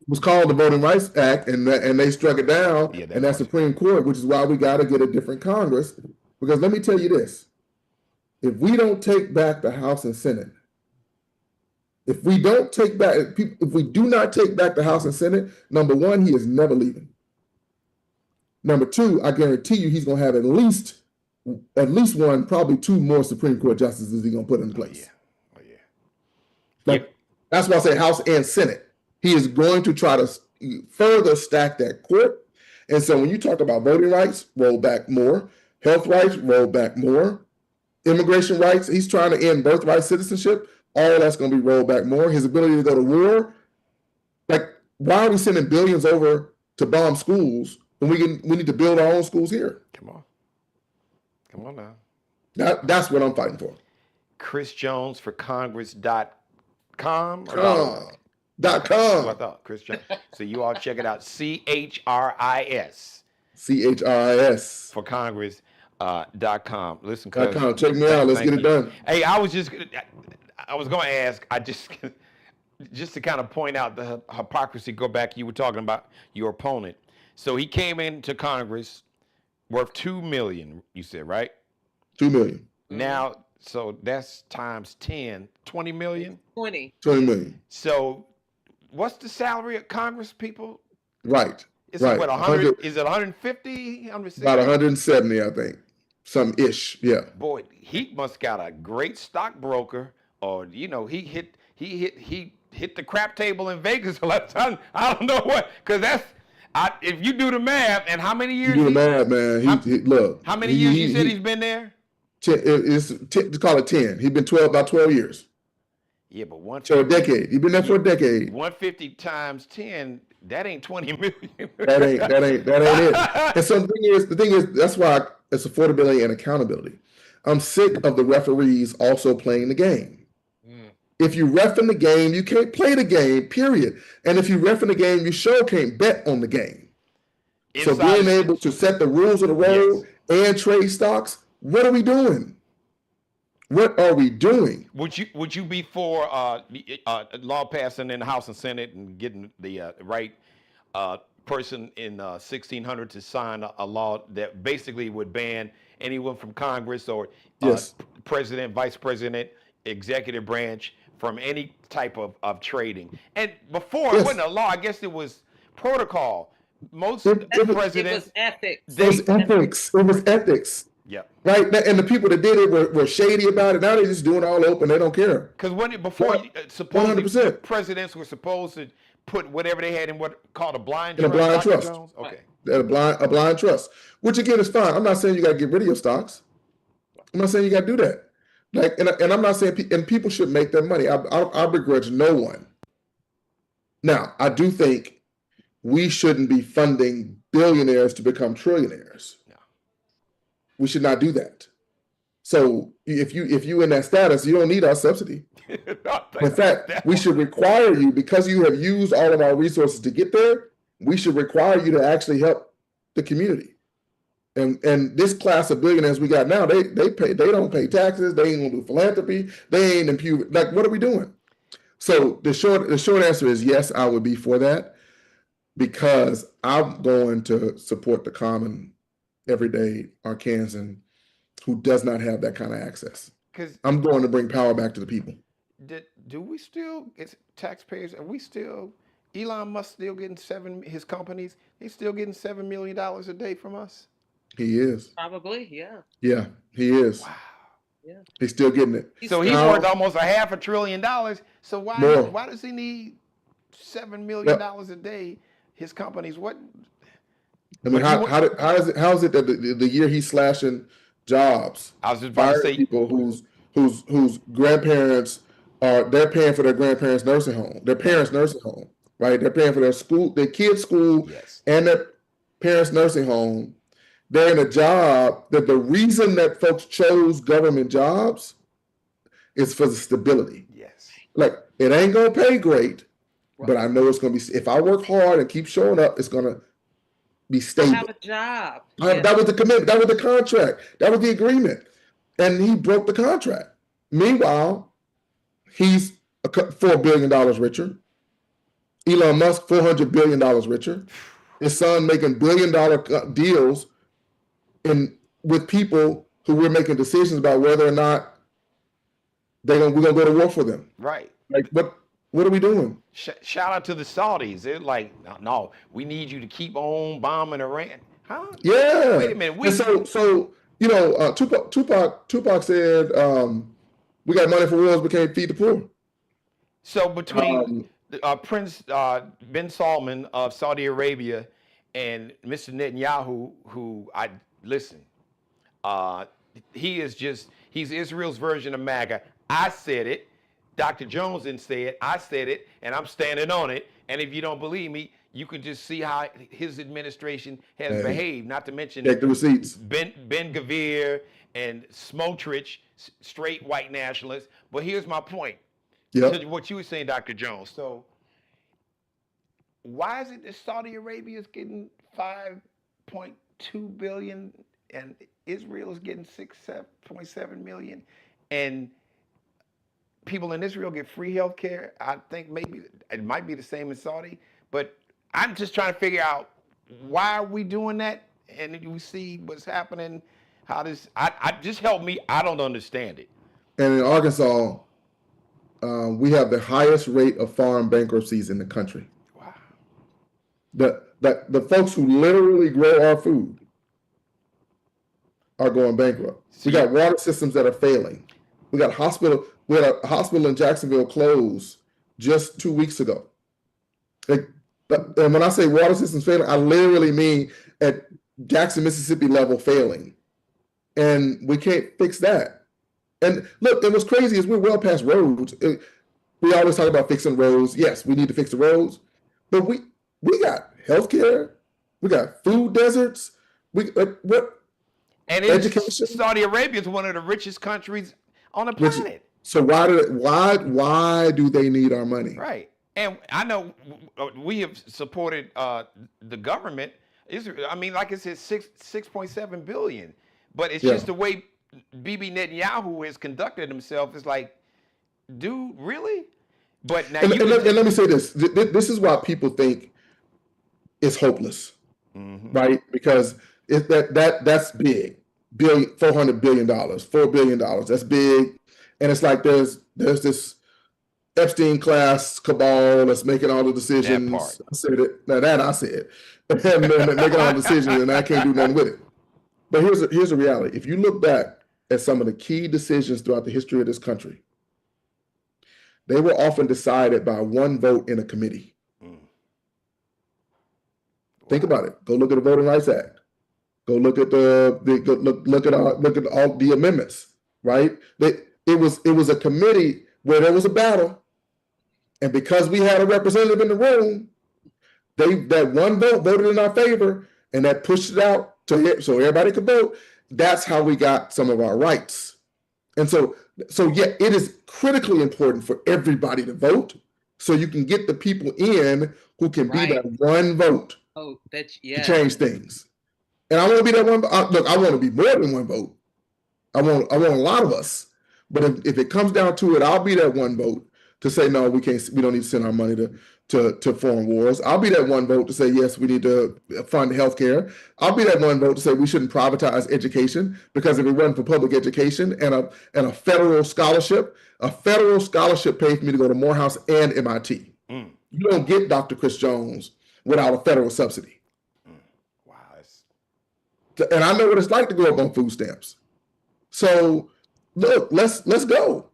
It was called the Voting Rights Act, and they struck it down, and that's Supreme Court, which is why we got to get a different Congress. Because let me tell you this, if we don't take back the House and Senate, if we do not take back the House and Senate, number one, he is never leaving. Number two, I guarantee you he's going to have at least one, probably 2 more Supreme Court justices he's going to put in place. That's why I say House and Senate. He is going to try to further stack that court. And so when you talk about voting rights, roll back more. Health rights, roll back more. Immigration rights, he's trying to end birthright citizenship. All that's going to be rolled back more. His ability to go to war. Like, why are we sending billions over to bomb schools when we need to build our own schools here? Come on now. That's what I'm fighting for. Chris Jones for Congress.com or .com. That's what I thought. Chris Jones. So you all check it out. CHRIS. CHRIS. For Congress.com. Listen, .com. Check me out. Let's get it done. Hey, I was going to ask, just to kind of point out the hypocrisy, go back, you were talking about your opponent. So he came into Congress worth $2 million, you said, right? $2 million. Now, so that's times 10, 20 million? 20 million. So what's the salary of Congress people? Right. Is right. it what, 100? Is it 150? About 170, I think. Some ish, yeah. Boy, he must got a great stockbroker, or he hit the crap table in Vegas last time. I don't know what, because if you do the math, and how many years? You do the math, man. Look. How many years you said he's been there? Let's call it 10. He's been about 12 years. Yeah, but so a decade. You've been there for a decade. 150 times 10, that ain't 20 million. that ain't it. And so the thing is, that's why it's affordability and accountability. I'm sick of the referees also playing the game. If you ref in the game, you can't play the game, period. And if you ref in the game, you sure can't bet on the game. So being able to set the rules of the road and trade stocks, what are we doing? What are we doing? Would you be for law passing in the House and Senate and getting the right person in 1600 to sign a law that basically would ban anyone from Congress or president, vice president, executive branch from any type of trading? And before it wasn't a law, I guess it was protocol. Most presidents, it was ethics. It was ethics. Yeah. Right. And the people that did it were shady about it. Now they're just doing it all open. They don't care. Because supposedly 100%. Presidents were supposed to put whatever they had in what called a blind trust. A blind trust. Jones? Okay. A blind trust, which again is fine. I'm not saying you got to get rid of your stocks. I'm not saying you got to do that. And I'm not saying, and people should make their money. I begrudge no one. Now, I do think we shouldn't be funding billionaires to become trillionaires. No. We should not do that. So if you in that status, you don't need our subsidy. In fact, we should require you, because you have used all of our resources to get there, we should require you to actually help the community. And this class of billionaires we got now, they don't pay taxes, they ain't gonna do philanthropy, they ain't impute. Like, what are we doing? So the short answer is yes, I would be for that, because I'm going to support the common, everyday Arkansan who does not have that kind of access. I'm going to bring power back to the people. Do we still, as taxpayers, are we still, Elon Musk still getting his companies, he's still getting $7 million a day from us? He is. Probably, yeah. Yeah, he is. Wow. Yeah. He's still getting it. So he's worth almost $500 billion. So why does he need $7 million a day? His companies, what? I mean, how is it that the year he's slashing jobs? I was just about to say, people whose grandparents they're paying for their grandparents' nursing home, their parents' nursing home, right? They're paying for their kids' school and their parents' nursing home. They're in a job that the reason that folks chose government jobs is for the stability. Yes. Like, it ain't gonna pay great, but I know it's gonna be. If I work hard and keep showing up, it's gonna be stable. Have a job. That was the commitment. That was the contract. That was the agreement, and he broke the contract. Meanwhile, he's $4 billion richer. Elon Musk $400 billion richer. His son making $1 billion deals with people who we're making decisions about whether or not we're gonna go to war for them. Right. Like, what are we doing? Shout out to the Saudis. They're like, no, we need you to keep on bombing Iran. Huh? Yeah. Wait a minute. So Tupac said, we got money for wars, but can't feed the poor. So between Prince bin Salman of Saudi Arabia And Mr. Netanyahu, who I listen, uh, he's Israel's version of MAGA. I said it. Dr. Jones didn't say it. I said it, and I'm standing on it. And if you don't believe me, you can just see how his administration has behaved. Not to mention Check the receipts. Ben Gvir and Smotrich, straight white nationalists. But here's my point. Yep. To what you were saying, Dr. Jones. So why is it that Saudi Arabia is getting 5.2 billion and Israel is getting 6.7 million, and people in Israel get free health care? I think maybe it might be the same in Saudi, but I'm just trying to figure out why are we doing that? And we see what's happening. How this? I just help me. I don't understand it. And in Arkansas, we have the highest rate of farm bankruptcies in the country. Wow. The folks who literally grow our food are going bankrupt. We got water systems that are failing. We had a hospital in Jacksonville close just 2 weeks ago. And when I say water systems failing, I literally mean at Jackson, Mississippi level failing. And we can't fix that. And look, and what's crazy is we're well past roads. We always talk about fixing roads. Yes, we need to fix the roads. But we got healthcare. We got food deserts. And education. Saudi Arabia is one of the richest countries on the planet. So why do they need our money? Right. And I know we have supported the government. I mean, like I said, 6.7 billion. But it's just the way Bibi Netanyahu has conducted himself. It's like, dude, really? But now let me say this. This is why people think it's hopeless, right? Because that's big. $400 billion, $4 billion. That's big. And it's like there's this Epstein class cabal that's making all the decisions. That part. I said it. Now that I said, and making all the decisions, and I can't do nothing with it. But here's the reality. If you look back at some of the key decisions throughout the history of this country, they were often decided by one vote in a committee. Think about it. Go look at the Voting Rights Act. Go look at look at all the amendments. Right? It was a committee where there was a battle, and because we had a representative in the room, that one vote voted in our favor, and that pushed it out so everybody could vote. That's how we got some of our rights. And so yeah, it is critically important for everybody to vote, so you can get the people in who can be that one vote to change things. And I want to be that one. Look, I want to be more than one vote. I want a lot of us. But if it comes down to it, I'll be that one vote to say no. We don't need to send our money to foreign wars. I'll be that one vote to say yes. We need to fund healthcare. I'll be that one vote to say we shouldn't privatize education, because if it wasn't for public education and a federal scholarship paid for me to go to Morehouse and MIT. You don't get Dr. Chris Jones without a federal subsidy. Wow. And I know what it's like to grow up on food stamps. So look, let's go.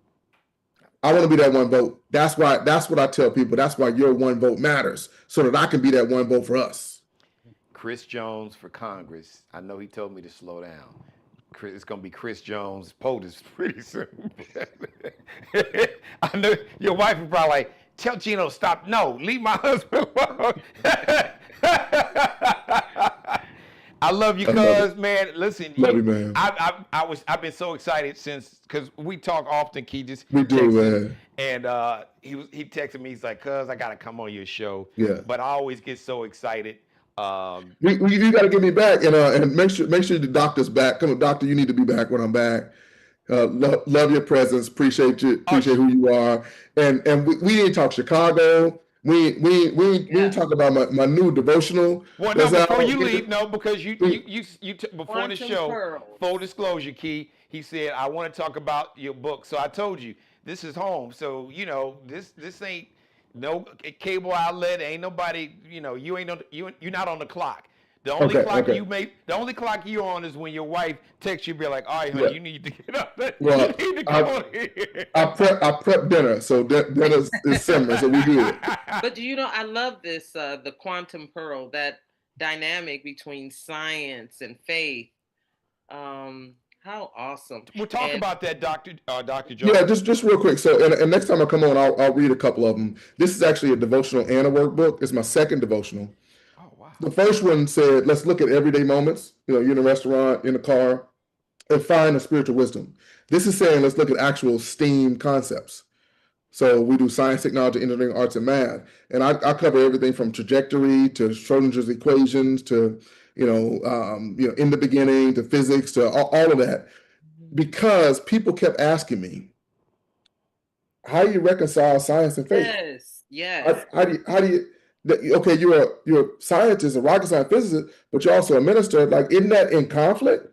I want to be that one vote. That's what I tell people. That's why your one vote matters, so that I can be that one vote for us. Chris Jones for Congress. I know he told me to slow down. It's going to be Chris Jones POTUS pretty soon. I know your wife is probably like, tell Geno stop. No, leave my husband alone. I love you, cuz, man. Listen, love you, man. I've been so excited because we talk often, Key. We do, man. And he texted me. He's like, cuz, I gotta come on your show. Yeah. But I always get so excited. You gotta get me back, and make sure the doctor's back. Come on, doctor, you need to be back when I'm back. Love your presence. Appreciate you. Appreciate who you are. And we didn't talk Chicago. We didn't talk about my new devotional. Well, no, before you leave, because you before the show, full disclosure, Key, he said, I want to talk about your book. So I told you, this is home. So, this ain't no cable outlet. Ain't nobody, you're not on the clock. The only clock you're on is when your wife texts you, be like, all right, honey, you need to get up. Well, you need to come on here. I prep dinner, so dinner is simmering, so we do it. But I love this, the quantum pearl, that dynamic between science and faith. How awesome. We'll talk And about that, Dr. Yeah, Jones. just real quick. So, and next time I come on, I'll read a couple of them. This is actually a devotional and a workbook. It's my second devotional. Oh, wow. The first one said, let's look at everyday moments. You're in a restaurant, in a car, and find a spiritual wisdom. This is saying, let's look at actual STEAM concepts. So we do science, technology, engineering, arts, and math. And I cover everything from trajectory to Schrodinger's equations to, in the beginning to physics to all of that. Because people kept asking me, how do you reconcile science and faith? Yes. How do you, okay, you're a scientist, a rocket science physicist, but you're also a minister. Like, isn't that in conflict?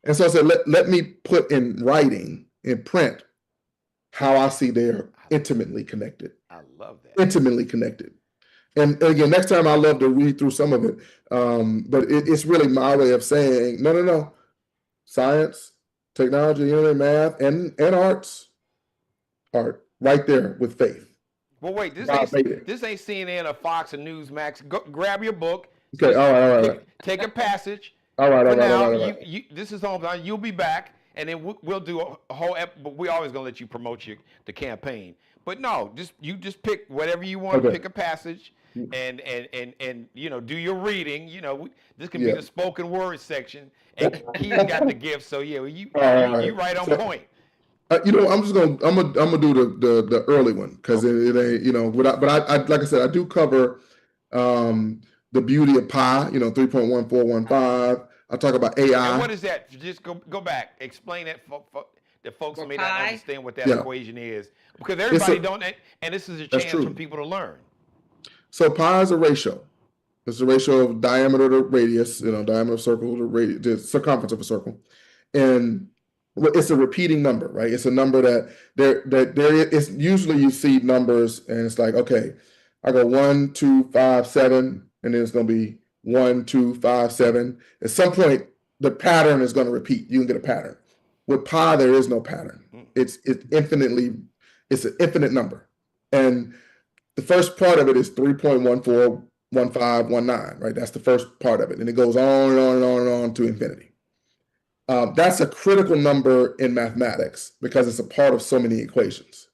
And so I said, let me put in writing, in print, how I see they're intimately connected. I love that. Intimately connected. And again, next time I love to read through some of it. But it's really my way of saying, no. Science, technology, engineering, math, and arts are right there with faith. Well, wait, this God made ain't it. CNN or Fox or Newsmax. Go, grab your book. Okay, all right. Take a passage. All right. This is home. You'll be back, and then we'll do a whole. But we're always gonna let you promote the campaign. But no, you just pick whatever you want. Okay. Pick a passage, and do your reading. This can be the spoken word section, and he's got the gift. So yeah, you right on point. I'm gonna do the early one because it ain't but I like I said, I do cover the beauty of pi, 3.1415. I talk about AI. And what is that? Just go back. Explain that the folks may not understand what that equation is, because everybody don't. And this is a chance for people to learn. So pi is a ratio. It's a ratio of diameter to radius. Diameter of circle to radius, the circumference of a circle, and it's a repeating number, right? It's a number that there is. Usually you see numbers and it's like, okay, I go 1, 2, 5, 7, and then it's going to be 1, 2, 5, 7. At some point, the pattern is going to repeat. You can get a pattern. With pi, there is no pattern. It's an infinite number. And the first part of it is 3.141519, right? That's the first part of it. And it goes on and on and on and on to infinity. That's a critical number in mathematics because it's a part of so many equations.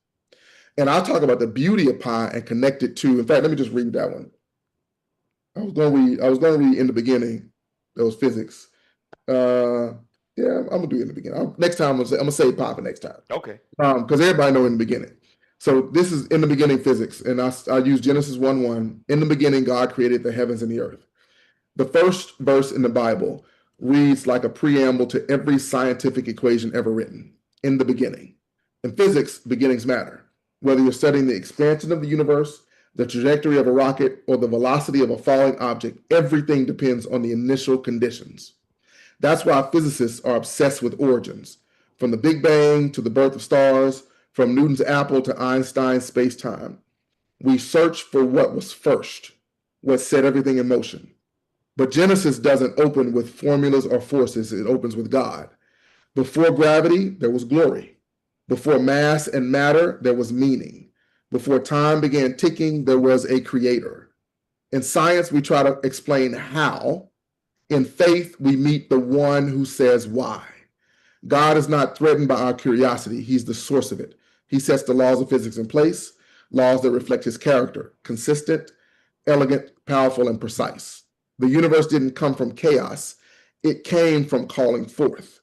And I'll talk about the beauty of pi and connect it to, in fact, let me just read that one. I was going to read in the beginning, that was physics. I'm going to do it in the beginning. Next time, I'm going to say pi for next time. Okay. Because everybody know in the beginning. So this is in the beginning physics, and I use Genesis 1:1. In the beginning, God created the heavens and the earth. The first verse in the Bible reads like a preamble to every scientific equation ever written. In the beginning. In physics, beginnings matter. Whether you're studying the expansion of the universe, the trajectory of a rocket, or the velocity of a falling object, everything depends on the initial conditions. That's why physicists are obsessed with origins. From the Big Bang to the birth of stars, from Newton's apple to Einstein's space-time. We search for what was first, what set everything in motion. But Genesis doesn't open with formulas or forces, it opens with God. Before gravity, there was glory. Before mass and matter, there was meaning. Before time began ticking, there was a creator. In science, we try to explain how. In faith, we meet the one who says why. God is not threatened by our curiosity, he's the source of it. He sets the laws of physics in place, laws that reflect his character, consistent, elegant, powerful, and precise. The universe didn't come from chaos. It came from calling forth.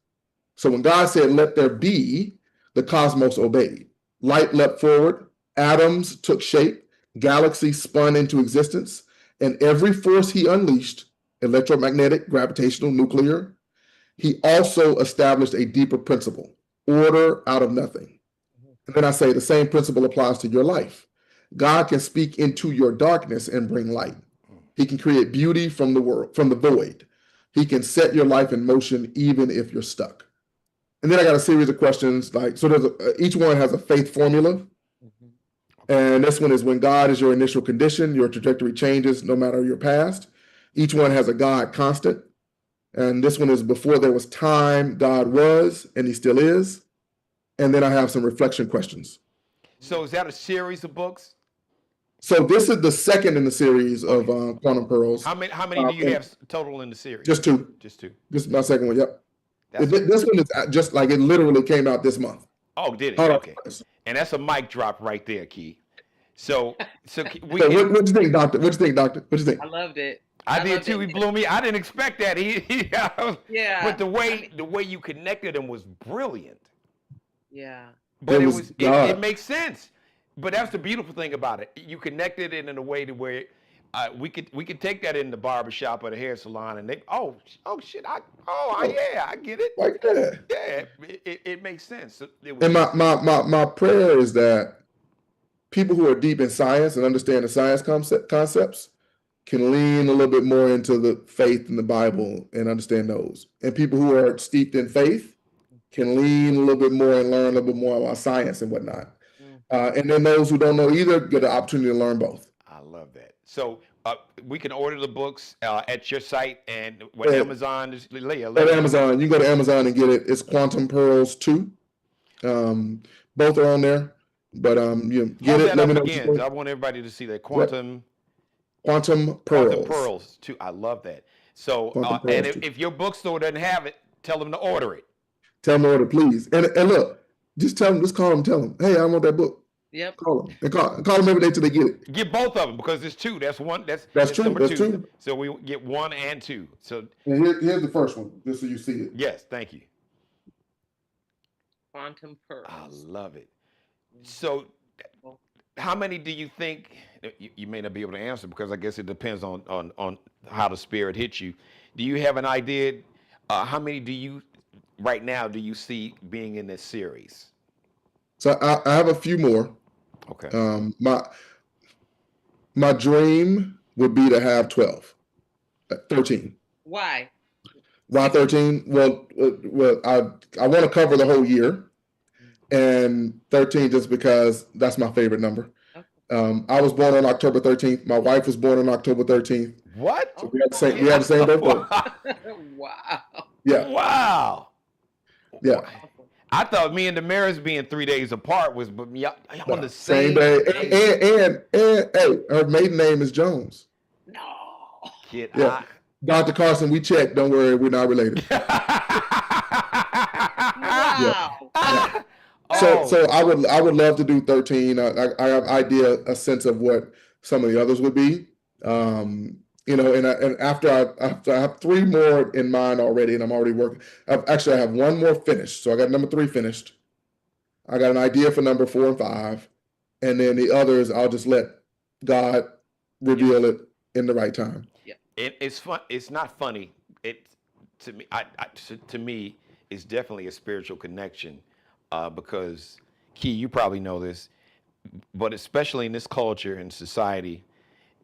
So when God said, let there be, the cosmos obeyed. Light leapt forward, atoms took shape, galaxies spun into existence, and every force he unleashed, electromagnetic, gravitational, nuclear, he also established a deeper principle, order out of nothing. And then I say the same principle applies to your life. God can speak into your darkness and bring light. He can create beauty from the void. He can set your life in motion even if you're stuck. And then I got a series of questions each one has a faith formula. And this one is when God is your initial condition, your trajectory changes no matter your past. Each one has a God constant. And this one is before there was time, God was, and he still is. And then I have some reflection questions. So is that a series of books? So this is the second in the series of Quantum Pearls. How many do you have total in the series? Just two. Just two. This is my second one. Yep. That's This one is just like it literally came out this month. Oh, did it? Hold on. Okay. And that's a mic drop right there, Key. So we. So what do you think, Doctor? What do you think, Doctor? What do you think? I loved it. I did too. He blew me. I didn't expect that. Yeah. But the way you connected him was brilliant. Yeah. But It it makes sense. But that's the beautiful thing about it. You connected it in a way to where we could take that in the barbershop or the hair salon and they shit yeah, I get it. Like that. Yeah, it makes sense. And my prayer is that people who are deep in science and understand the science concepts can lean a little bit more into the faith in the Bible and understand those. And people who are steeped in faith can lean a little bit more and learn a little bit more about science and whatnot. And then those who don't know either get the opportunity to learn both. I love that. So we can order the books at your site and Amazon. At Amazon, you can go to Amazon and get it. It's Quantum Pearls 2. Both are on there. But you get it. Let me know again. I want everybody to see that Quantum Pearls. Quantum Pearls 2. I love that. So and if your bookstore doesn't have it, tell them to order it. Tell them to order, please. And look, just tell them. Just call them. Tell them, hey, I want that book. Yep. Call them and call them every day till they get it. Get both of them because it's two. That's one. That's true. Number That's two. true. So we get 1 and 2. So and here's the first one, just so you see it. Yes, thank you. Quantum Pearls. I love it. So, how many do you think? You may not be able to answer because I guess it depends on how the spirit hits you. Do you have an idea? How many do you right now do you see being in this series? So I have a few more. Okay. My dream would be to have 13. Why? Why 13? Well, I want to cover the whole year, and 13 just because that's my favorite number. Okay. I was born on October 13th. My wife was born on October 13th. What? So we had the same birthday. Wow. Yeah. Wow. Yeah. I thought me and Damaris being 3 days apart was on the same day. And hey, her maiden name is Jones. No. Kid, yeah. Dr. Karson, we checked. Don't worry, we're not related. Wow. Yeah. So I would love to do 13. I have a sense of what some of the others would be. And after I have 3 more in mind already, and I'm already working. I have 1 more finished. So I got number 3 finished. I got an idea for number 4 and 5, and then the others I'll just let God reveal it in the right time. Yeah, it's fun. It's not funny. To me, it's definitely a spiritual connection because Key, you probably know this, but especially in this culture and society,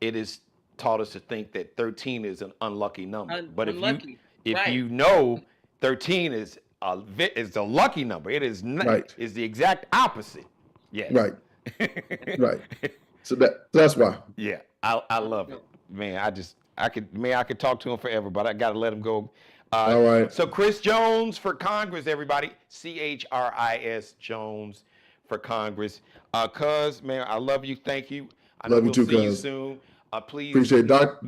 it is taught us to think that 13 is an unlucky number. But if you know 13 is a lucky number, it is not, right. Is the exact opposite. Yes. Right. Right. So that's why. Yeah, I love it, man. I could talk to him forever, but I got to let him go. All right. So Chris Jones for Congress, everybody. CHRIS Jones for Congress. Cuz, man, I love you. Thank you. I know love you we'll too, see you cuz. soon. Please appreciate Dr.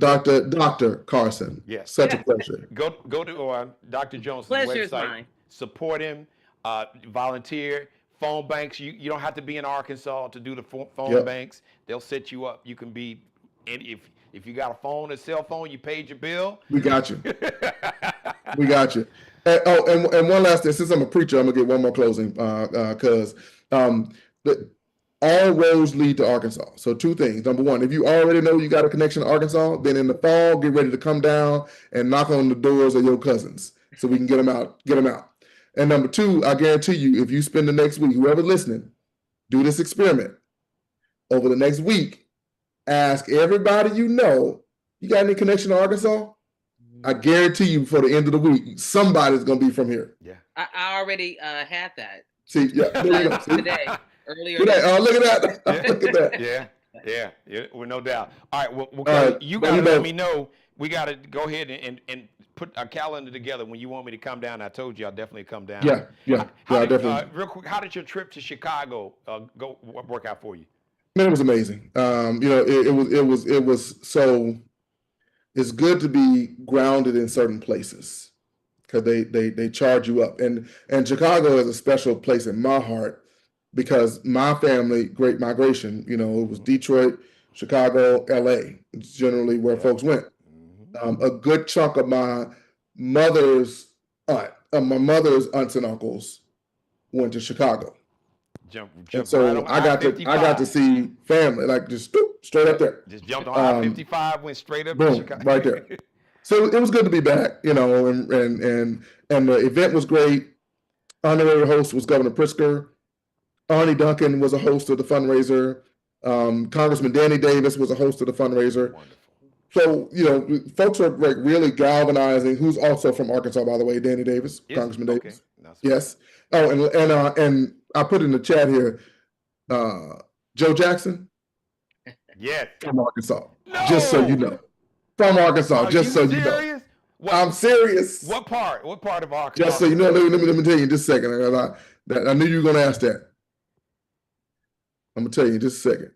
Karson. Yes. Such a pleasure. Go to Dr. Jones' Pleasure's website. mine. Support him. Volunteer. Phone banks. You don't have to be in Arkansas to do the phone banks. They'll set you up. You can be, and if you got a cell phone, you paid your bill. We got you. We got you. And one last thing. Since I'm a preacher, I'm gonna get one more closing because all roads lead to Arkansas. So 2 things. Number 1, if you already know you got a connection to Arkansas, then in the fall, get ready to come down and knock on the doors of your cousins so we can get them out. And number 2, I guarantee you, if you spend the next week, whoever's listening, do this experiment. Over the next week, ask everybody you know, you got any connection to Arkansas? I guarantee you before the end of the week, somebody's going to be from here. Yeah. I already had that. See, yeah, there you go. See? Today. Earlier. Look at that. Yeah. Look at that. Yeah, with no doubt. All right, well, you got to let me know. We got to go ahead and put a calendar together when you want me to come down. I told you I'll definitely come down. Yeah, definitely. Real quick, how did your trip to Chicago work out for you? Man, it was amazing. It was so. It's good to be grounded in certain places because they charge you up, and Chicago is a special place in my heart because my family, Great Migration, it was Detroit, Chicago, LA. It's generally where folks went. A good chunk of mother's my mother's aunts and uncles went to Chicago. And Jumped right so on I got to I-55. see family, like just straight up Yep. there. Just jumped on Um, I-55, went straight up to boom, Chicago. right there. So it was good to be back, and the event was great. Honorary host was Governor Pritzker. Arnie Duncan was a host of the fundraiser. Congressman Danny Davis was a host of the fundraiser. Wonderful. So, folks are like really galvanizing. Who's also from Arkansas, by the way, Danny Davis, Is it? Congressman Okay. Davis. That's Yes. Oh, and I put in the chat here, Joe Jackson yes. from Arkansas. No. Just so you know, from Arkansas. Are Just you so you know, serious? What, I'm serious. what part? What part of Arkansas? Just so you know, let me tell you in just a second. I knew you were going to ask that. I'm gonna tell you in just a second.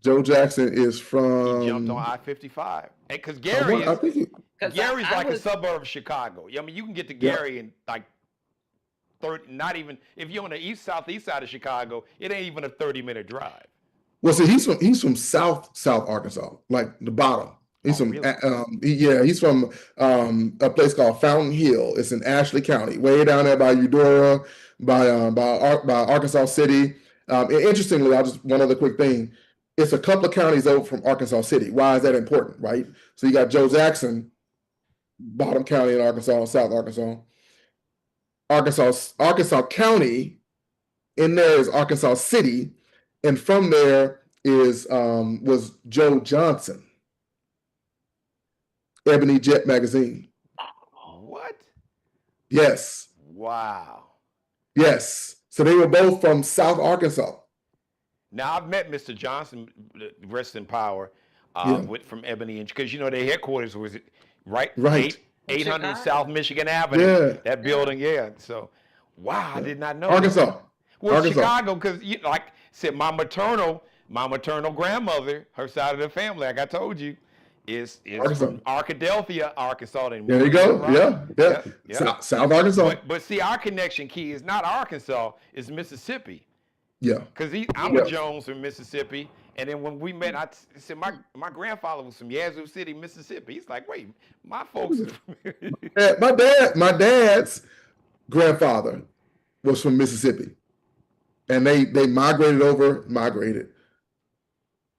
Joe Jackson is from. He jumped on I-55. Because I Gary think is Gary's like a suburb of Chicago. I mean, you can get to Gary in like 30. Not even if you're on the southeast side of Chicago, it ain't even a 30-minute drive. Well, see, he's from South Arkansas, like the bottom. He's from really? he's from a place called Fountain Hill. It's in Ashley County, way down there by Eudora, by Arkansas City. And interestingly, I'll just one other quick thing. It's a couple of counties over from Arkansas City. Why is that important, right? So you got Joe Jackson, bottom county in Arkansas, South Arkansas. Arkansas County, in there is Arkansas City, and from there was Joe Johnson, Ebony Jet magazine. What? Yes. Wow. Yes. So they were both from South Arkansas. Now I've met Mr. Johnson, rest in power, Yeah. from Ebony, because their headquarters was right Right. 800 Chicago. South Michigan Avenue. Yeah. That building, yeah. So, wow, I did not know. Arkansas. Well, Arkansas. Chicago, because like I said, my maternal grandmother, her side of the family, like I told you, is Arkansas. from Arkadelphia, Arkansas. There you go. Right? Yeah. South Arkansas. But see, our connection key is not Arkansas, it's Mississippi. Yeah. Because I'm a Jones from Mississippi. And then when we met, I said, my grandfather was from Yazoo City, Mississippi. He's like, wait, my folks is from My dad's grandfather was from Mississippi. And they migrated.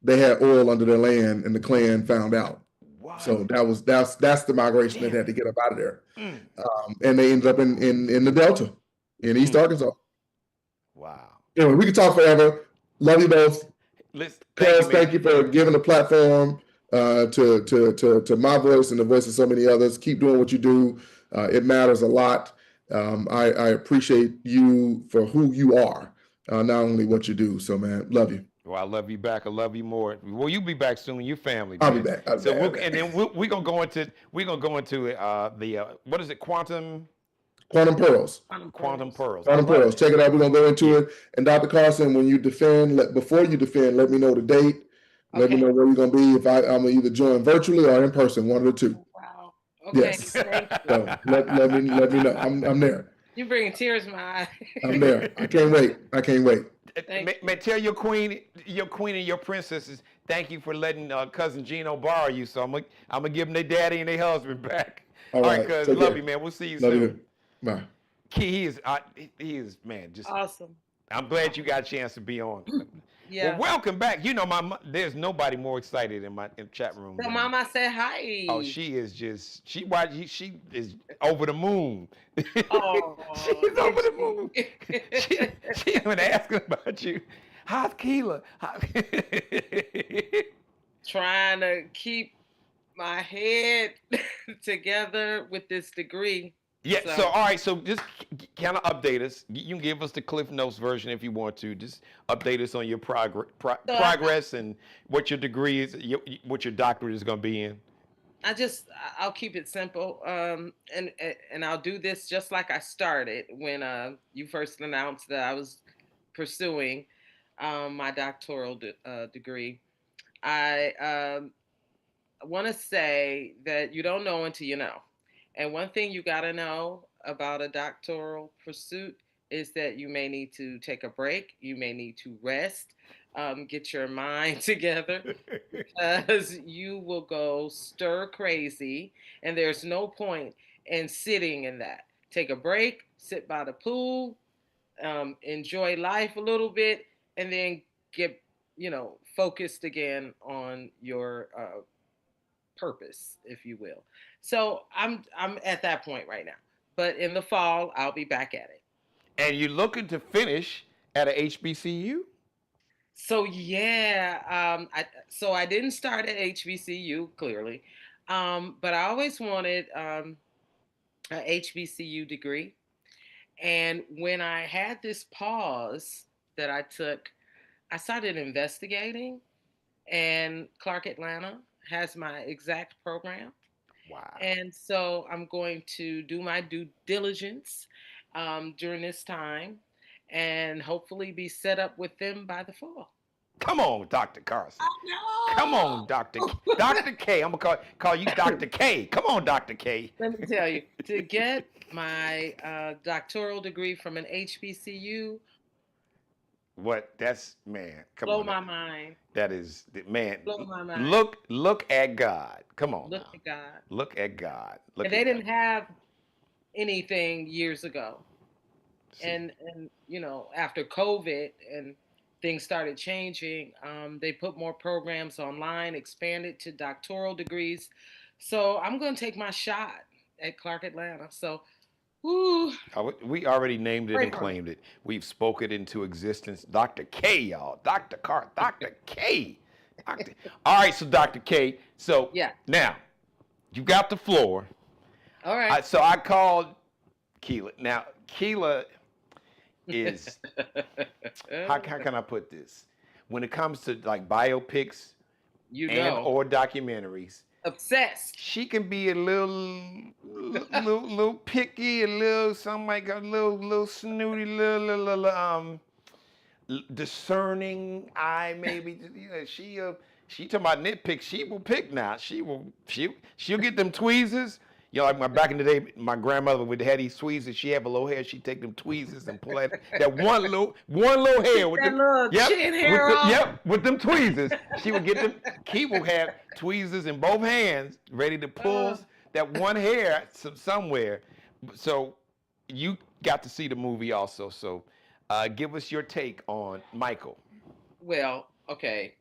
They had oil under their land, and the Klan found out. Wow. So that's the migration that had to get up out of there. And they ended up in the Delta, in East Arkansas. Wow. Anyway, we could talk forever. Love you both. Thank you for giving a platform to my voice and the voice of so many others. Keep doing what you do. It matters a lot. I appreciate you for who you are, not only what you do. So, man, love you. Well, I love you back. I love you more. Well, you'll be back soon. Your family. I'll man. be back. And then we're gonna go into the what is it? Quantum Pearls. Quantum Pearls. Quantum Pearls. Check it out. We're gonna go into it. And Dr. Karson, when you defend, before you defend, let me know the date. Let me know where you're gonna be. If I'm gonna either join virtually or in person, one of the two. Wow. Okay. Yes. So let me know. I'm there. You're bringing tears to my eyes. I'm there. I can't wait. Man, tell your queen and your princesses thank you for letting cousin Geno borrow you. So I'm gonna give them their daddy and their husband back. All right, cuz love you, man. We'll see you soon. You. Bye. He is man, just awesome. I'm glad you got a chance to be on. Yeah. Well, welcome back. There's nobody more excited in the chat room. So Mama said hi. Oh, she is she is over the moon. Oh, she's over the moon. She been asking about you. How's Kelia? Trying to keep my head together with this degree. Yeah, so all right, so just kind of update us. You can give us the Cliff Notes version if you want to. Just update us on your progress and what your degree is, what your doctorate is going to be in. I'll keep it simple, and I'll do this just like I started when you first announced that I was pursuing my doctoral degree, I want to say that you don't know until you know. And one thing you got to know about a doctoral pursuit is that you may need to take a break, you may need to rest, get your mind together, because you will go stir crazy, and there's no point in sitting in that. Take a break, sit by the pool, enjoy life a little bit, and then get focused again on your purpose, if you will. So I'm at that point right now. But in the fall, I'll be back at it. And you're looking to finish at a HBCU? So yeah, I didn't start at HBCU clearly, but I always wanted a HBCU degree. And when I had this pause that I took, I started investigating, and Clark Atlanta has my exact program. Wow. And so I'm going to do my due diligence during this time and hopefully be set up with them by the fall. Come on, Dr. Karson. I Come on, Dr. K. I'm gonna call you Dr. K. Come on, Dr. K. Let me tell you, to get my doctoral degree from an HBCU, What? That's man. Come blow on. my mind. That is man. Blow my mind. Look at God. Come on. Look now. at God. Look at God. Look And at they didn't God. have anything years ago. See. And after COVID and things started changing, they put more programs online, expanded to doctoral degrees. So I'm going to take my shot at Clark Atlanta. So, whoo, We already named it pray and for me. claimed it. We've spoken into existence. Dr. K, y'all. Dr. Dr. K. Dr. All right, so Dr. K. So Yeah. now you got the floor. All right. So I called Kelia. Now Kelia is how can I put this? When it comes to like biopics and or documentaries, Obsessed. she can be a little picky, a little something like a little snooty, little discerning eye maybe. She talking about nitpick. She will pick now. She'll get them tweezers. Like back in the day, my grandmother would have these tweezers. She have a little hair. She'd take them tweezers and pull that one little hair with That little chin hair off. with them tweezers. She would get them. Key will have tweezers in both hands, ready to pull that one hair somewhere. So you got to see the movie also. So give us your take on Michael. Well, okay.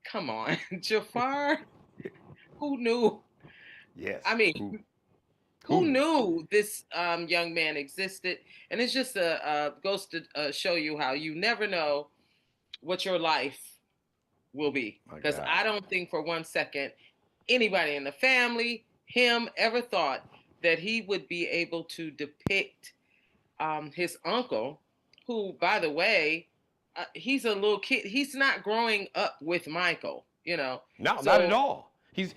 Come on, Jafar. Who knew? Yes. I mean, who knew this young man existed? And it's just goes to show you how you never know what your life will be. Because I don't think for one second anybody in the family, him, ever thought that he would be able to depict his uncle, who, by the way, he's a little kid. He's not growing up with Michael, No, not at all. He's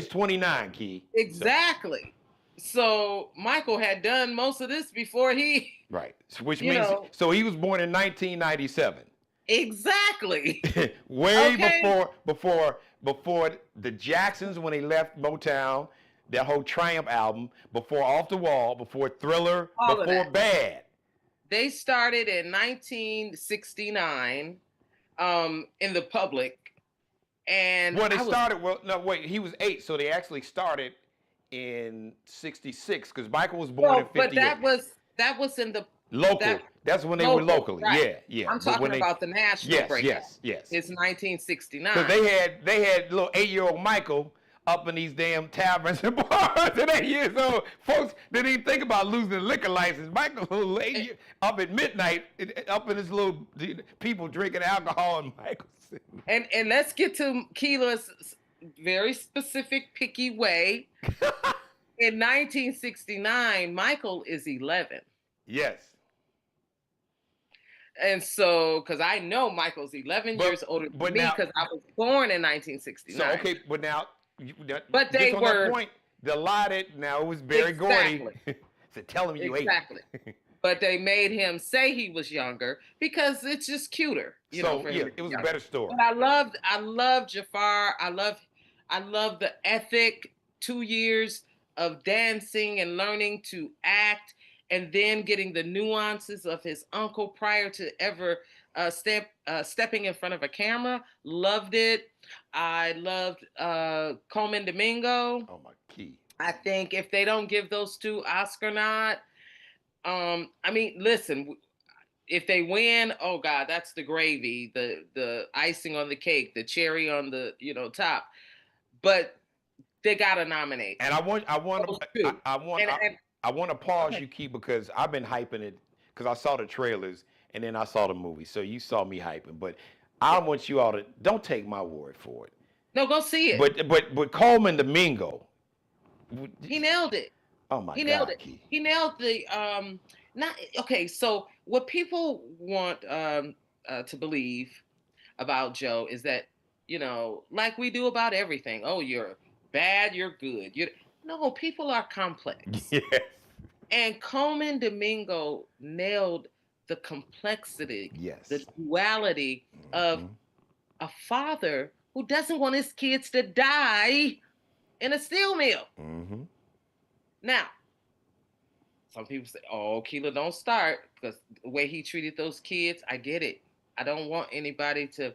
29, Key. Exactly. So Michael had done most of this before he. Right. Which means so he was born in 1997. Exactly. Way before the Jacksons when they left Motown, that whole Triumph album, before Off the Wall, before Thriller, before Bad. They started in 1969 in the public. And he was 8, so they actually started in 66 because Michael was born in 58. But that was in the local. That's when they were locally. Right. Yeah. I'm talking about the national breakout. Yes. It's 1969. Because they had little 8-year-old Michael up in these damn taverns and bars at 8 years old. Folks didn't even think about losing a liquor license. Michael up at midnight, up in his little people drinking alcohol, and Michael. And let's get to Kelia's very specific, picky way. In 1969, Michael is 11. Yes. And so, because I know Michael's 11 years older than me, because I was born in 1969. So, okay, but now, but they were that point, the lie that now it was Barry Gordy. So tell him you exactly. but they made him say he was younger because it's just cuter, So for yeah, him to it be was a younger. better story. But I loved Jafar. I love the ethic. 2 years of dancing and learning to act, and then getting the nuances of his uncle prior to ever stepping in front of a camera. Loved it. I loved Coleman Domingo. Oh my key. I think if they don't give those two Oscar nod, I mean, listen, if they win, oh God, that's the gravy, the icing on the cake, the cherry on the top. But they gotta nominate And those two. And I want to pause okay. you, Key, because I've been hyping it because I saw the trailers and then I saw the movie. So you saw me hyping, but I want you all to don't take my word for it. No, go see it. But Coleman Domingo, He nailed it. oh my He nailed God, it. Key. He nailed the not okay. So what people want to believe about Joe is that like we do about everything. Oh, you're bad. You're good. You No, people are complex. Yes. And Coleman Domingo nailed the complexity, Yes. the duality of Mhm. a father who doesn't want his kids to die in a steel mill. Mhm. Now, some people say, "Oh, Keela, don't start," because the way he treated those kids, I get it. I don't want anybody to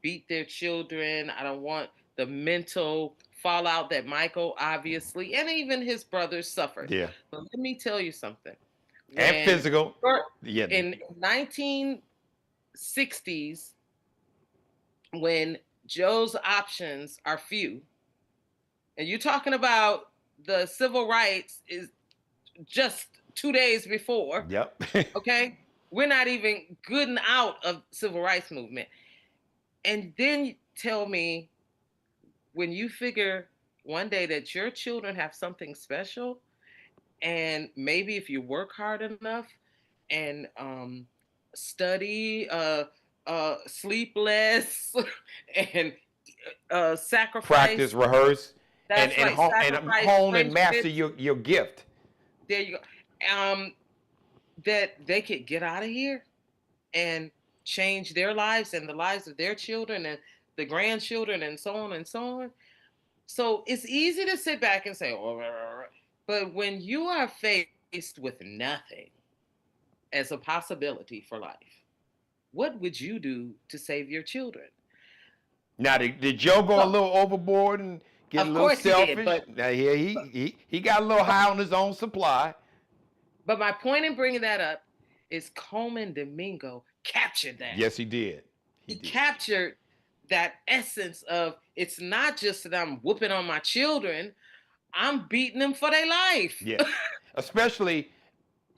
beat their children. I don't want the mental fallout that Michael obviously and even his brothers suffered. Yeah. But let me tell you something. And When physical. Yeah. in 1960s, when Joe's options are few, and you're talking about the civil rights is just 2 days before, Yep. okay? We're not even good and out of civil rights movement. And then tell me, when you figure one day that your children have something special, and maybe if you work hard enough and study, sleep less, and Practice, sacrifice. rehearse, and That's right. and Sacrifice hone and master friendships. your gift. There you go. That they could get out of here and change their lives and the lives of their children and the grandchildren and so on and so on. So it's easy to sit back and say, oh, but when you are faced with nothing as a possibility for life, what would you do to save your children? Now, did Joe go a So, little overboard and get a of little course he did, selfish? Now, yeah, he got a little high on his own supply. but my point in bringing that up is Coleman Domingo captured that. Yes, he did. He captured that essence of, it's not just that I'm whooping on my children, I'm beating them for their life. Yeah, especially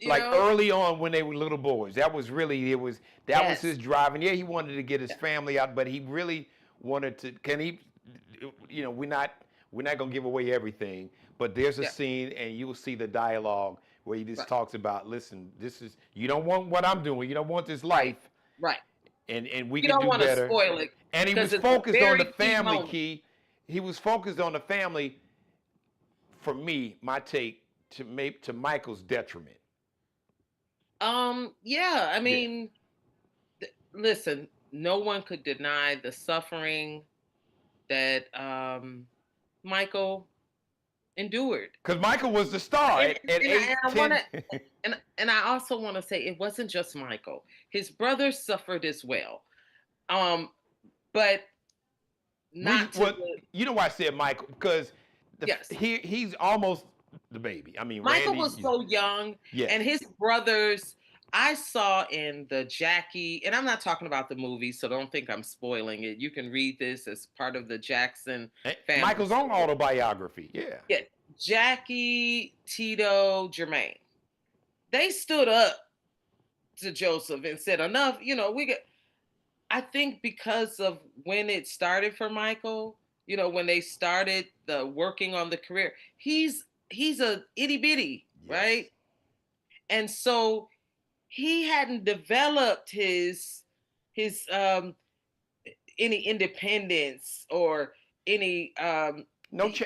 like early on when they were little boys. That was really was Yes. his drive. And yeah, he wanted to get his family out, but he really wanted to. Can he? We're not gonna give away everything, but there's a scene, and you will see the dialogue where he just talks about, listen, this is, you don't want what I'm doing. You don't want this life. Right. And we You can don't do want to better. spoil it. And he was 'cause it's a focused on the very key family, moment. Key. He was focused on the family. For me, my take to Michael's detriment. Yeah, I mean, listen, no one could deny the suffering that Michael endured. Because Michael was the star at 8, I 10. wanna, and I also want to say it wasn't just Michael. His brothers suffered as well. But not to You know why I said Michael? Because yes. he's almost the baby. I mean, Michael Randy, was so young, and his brothers, I saw in the Jackie, and I'm not talking about the movie, so don't think I'm spoiling it. You can read this as part of the Jackson family. Michael's own autobiography. Yeah. Jackie, Tito, Jermaine. They stood up to Joseph and said, enough, I think because of when it started for Michael, when they started the working on the career, he's a itty bitty, right? And so he hadn't developed his any independence or any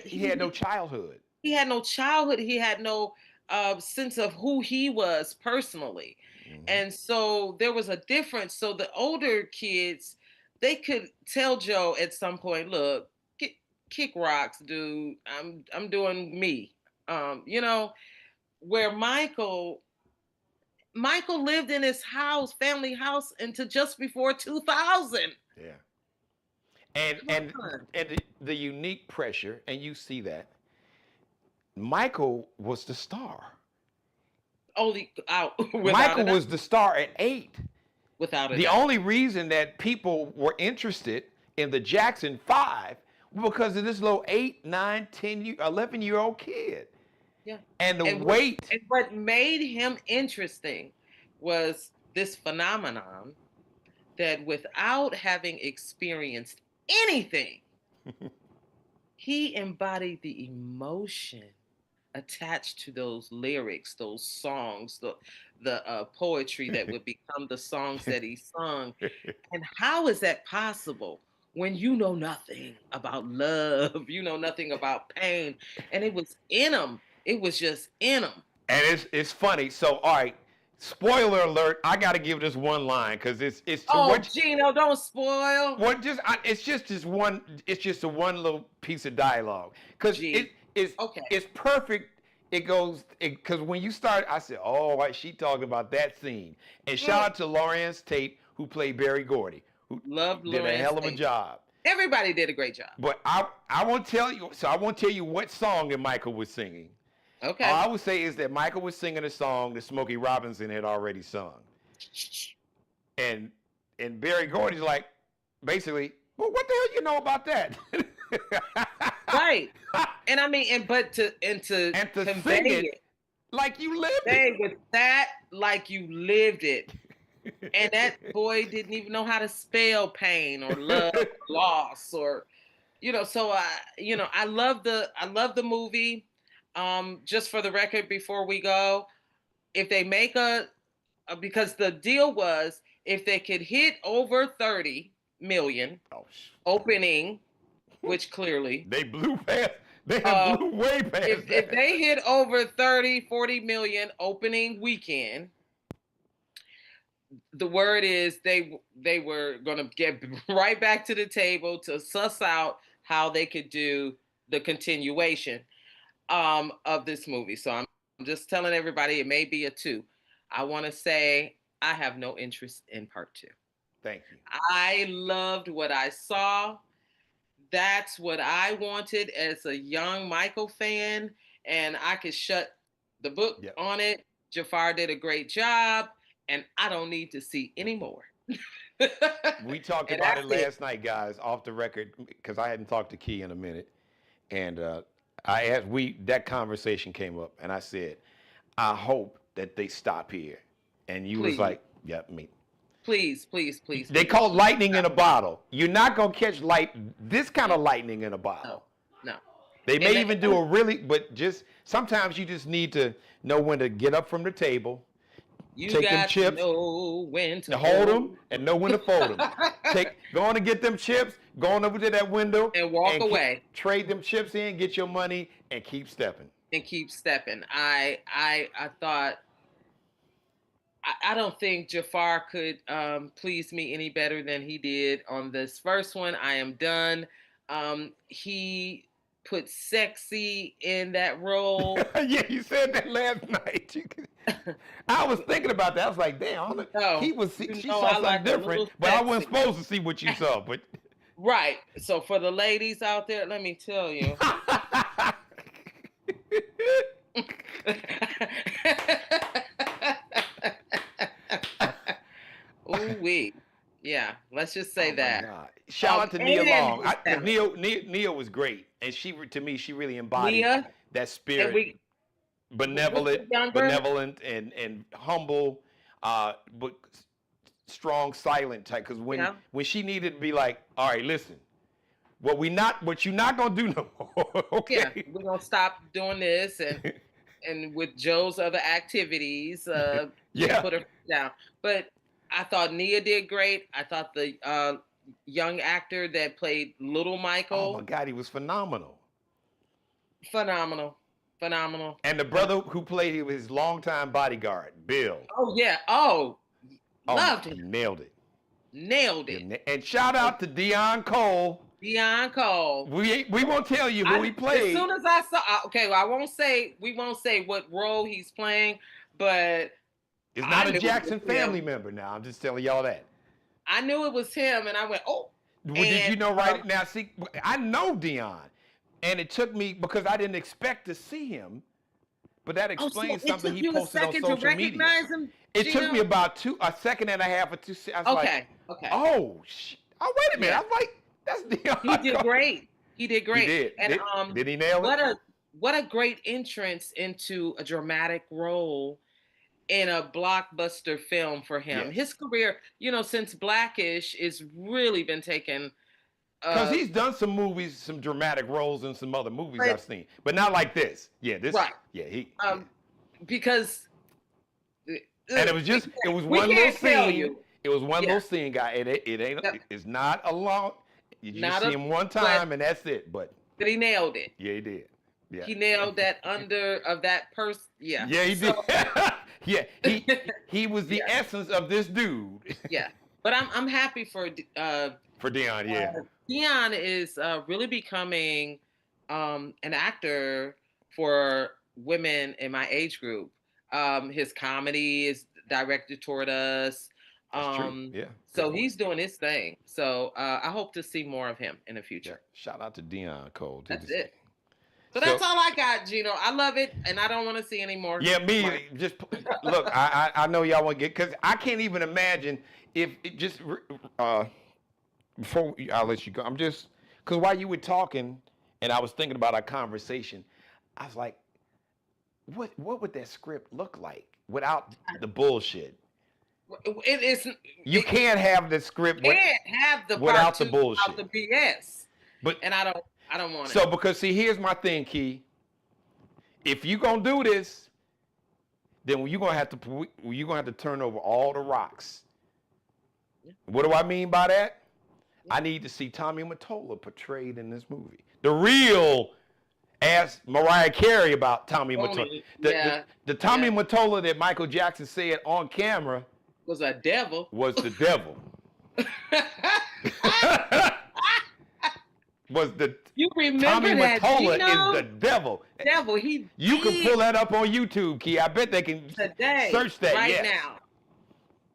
he had no childhood. He had no childhood. He had no sense of who he was personally. And so there was a difference. So the older kids, they could tell Joe at some point, look, kick rocks, dude. I'm doing me. You know, where Michael lived in his house, family house, until just before 2000. Yeah. And the unique pressure, and you see that Michael was the star. Only out Michael was the star at 8. without a The doubt. only reason that people were interested in the Jackson 5 was because of this little 8, 9, 10, 11-year-old kid. Yeah. And the And weight. and what made him interesting was this phenomenon that without having experienced anything, he embodied the emotion attached to those lyrics, those songs, the poetry that would become the songs that he sung. And how is that possible when you know nothing about love, you know nothing about pain, and it was in him. It was just in him. And it's funny. So, all right, spoiler alert. I got to give this one line because it's to Oh, what. Geno, don't spoil. It's just this one. It's just a one little piece of dialogue because Gee, it's okay. It's perfect. It goes because when you start, I said, "Oh, right, she talking about that scene." And shout out to Lawrence Tate who played Barry Gordy, who Loved did a Lawrence hell of a Tate. job. Everybody did a great job. But I won't tell you. So I won't tell you what song that Michael was singing. Okay. All I would say is that Michael was singing a song that Smokey Robinson had already sung. And Barry Gordy's like, basically, well, what the hell you know about that? Right. And I mean, but to convey sing it like you lived it. with that, like you lived it. And that boy didn't even know how to spell pain or love or loss or, so I love the movie. Just for the record, before we go, if they make because the deal was if they could hit over 30 million opening, which clearly they blew past. They blew way past. If they hit over 30, 40 million opening weekend, the word is they were going to get right back to the table to suss out how they could do the continuation of this movie. So I'm just telling everybody it may be a 2. I want to say I have no interest in part 2. Thank you. I loved what I saw. That's what I wanted as a young Michael fan, and I could shut the book on it. Jafar did a great job, and I don't need to see any more. We talked about it last night, guys, off the record, because I hadn't talked to Key in a minute, and I asked, that conversation came up, and I said, I hope that they stop here. And you was like, yep, me. Please. They call it lightning in a bottle. You're not going to catch this kind of lightning in a bottle. No. They may even do but just sometimes you just need to know when to get up from the table. You take got them chips, to know when to hold them and know when to fold them. Go on and get them chips, go on over to that window and walk away. Trade them chips in, get your money, and keep stepping. I thought, I don't think Jafar could please me any better than he did on this first one. I am done. He put sexy in that role. Yeah, you said that last night. I was thinking about that. I was like, damn, she saw something different, but I wasn't supposed to see what you saw. But right. So for the ladies out there, let me tell you. Ooh-wee. Yeah, let's just say that. God. Shout out to Nia Long. Nia was great, and to me, she really embodied that spirit. Benevolent and humble, but strong, silent type. Because when she needed to be like, all right, listen, what you're not gonna do no more. Okay. Yeah, we're gonna stop doing this and with Joe's other activities, put her down. But I thought Nia did great. I thought the young actor that played Little Michael. Oh my God, he was phenomenal. Phenomenal. phenomenal. And the brother who played his longtime bodyguard, Bill. Oh yeah. Oh, loved He him. nailed it. Nailed it. And shout out to Dion Cole. Dion Cole. We won't tell you who he played. As soon as I saw, okay, well, we won't say what role he's playing, but it's not a Jackson family member now. I'm just telling y'all that. I knew it was him, and I went, oh. Well, did you know right now? See, I know Dion, and it took me because I didn't expect to see him, but that explains something he posted on social media. Him, it took me about a second and a half or two. I was like, oh, wait a minute. I was like, that's Dion. He did great. He did great. He did. And did he nail it? What a great entrance into a dramatic role in a blockbuster film for him. Yes. His career, since Blackish, is really been taken. Because he's done some movies, some dramatic roles in some other movies I've seen, but not like this. Yeah, this. Right. Yeah, because. And it was one little scene. It was one little scene, guy. It ain't. It's not a long. You just see him one time, and that's it. But he nailed it. Yeah, he did. Yeah. He nailed that under of that person. Yeah. Yeah, he did. Yeah, he was the essence of this dude. Yeah, but I'm happy for Dion. Yeah. Dion is really becoming an actor for women in my age group. His comedy is directed toward us. That's true. Yeah. So he's doing his thing. So I hope to see more of him in the future. Yeah. Shout out to Dion Cole. That's it. So that's all I got, Geno. I love it, and I don't want to see any more. Yeah, me. Just look. I know y'all want to get because I can't even imagine if it just before I'll let you go. I'm just because while you were talking and I was thinking about our conversation, I was like, what would that script look like without the bullshit? It is. You can't have the script. Can't have the without the bullshit. Without the BS. But and I don't want it. So because see, here's my thing, Key. If you gonna do this, then you're gonna have to turn over all the rocks. Yeah. What do I mean by that? Yeah. I need to see Tommy Mottola portrayed in this movie. The real, ask Mariah Carey about Tommy Mottola. The Tommy Mottola that Michael Jackson said on camera was a devil. Was the devil. You remember Tommy that, Mottola Geno? is the devil. You can pull that up on YouTube, Key. I bet they can search that right now.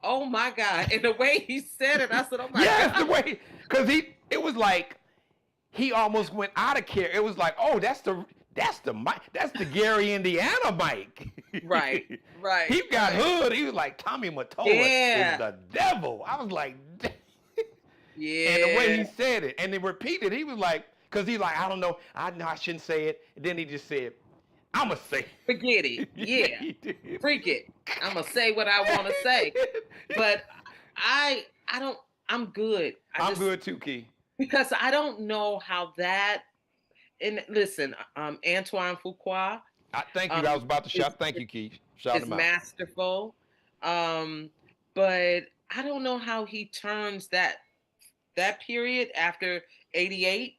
Oh my God! And the way he said it, I said, "Oh my God!" Yes, the way, because it was like he almost went out of care. It was like, "Oh, that's the Mike. That's the Gary, Indiana Mike." Right. He got hood. He was like, Tommy Mottola is the devil. I was like. Yeah. And the way he said it, and they repeated, he was like, because he's like, I don't know, I shouldn't say it. And then he just said, I'ma say it. Forget it. Yeah. Freak it. I'ma say what I want to say. But I'm good. I'm good too, Key. Because I don't know how that, and listen, Antoine Fuqua. Thank you. I was about to shout. Thank you, Key. Shout him out. It's masterful. But I don't know how he turns that period after 88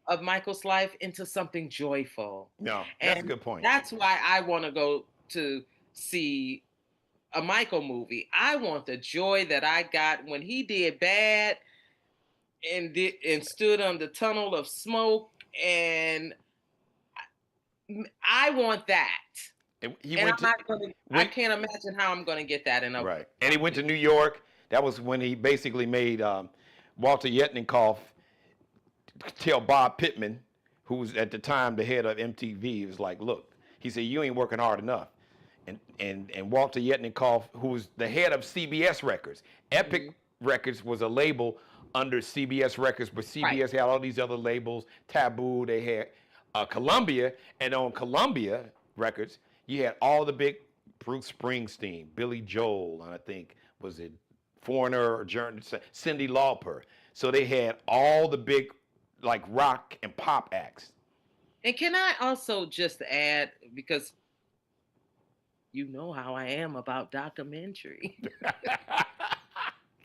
of Michael's life into something joyful. No, that's a good point. That's why I want to go to see a Michael movie. I want the joy that I got when he did bad and stood on the tunnel of smoke, and I want that. I can't imagine how I'm going to get that in a right. And he went to New York. That was when he basically made Walter Yetnikoff tell Bob Pittman, who was at the time the head of MTV, he was like, look, he said, you ain't working hard enough. And Walter Yetnikoff, who was the head of CBS Records, Epic Records was a label under CBS Records, but CBS had all these other labels, Taboo, they had Columbia, and on Columbia Records, you had all the big Bruce Springsteen, Billy Joel, and I think, was it Foreigner or Cyndi Lauper. So they had all the big like rock and pop acts. And can I also just add, because you know how I am about documentary.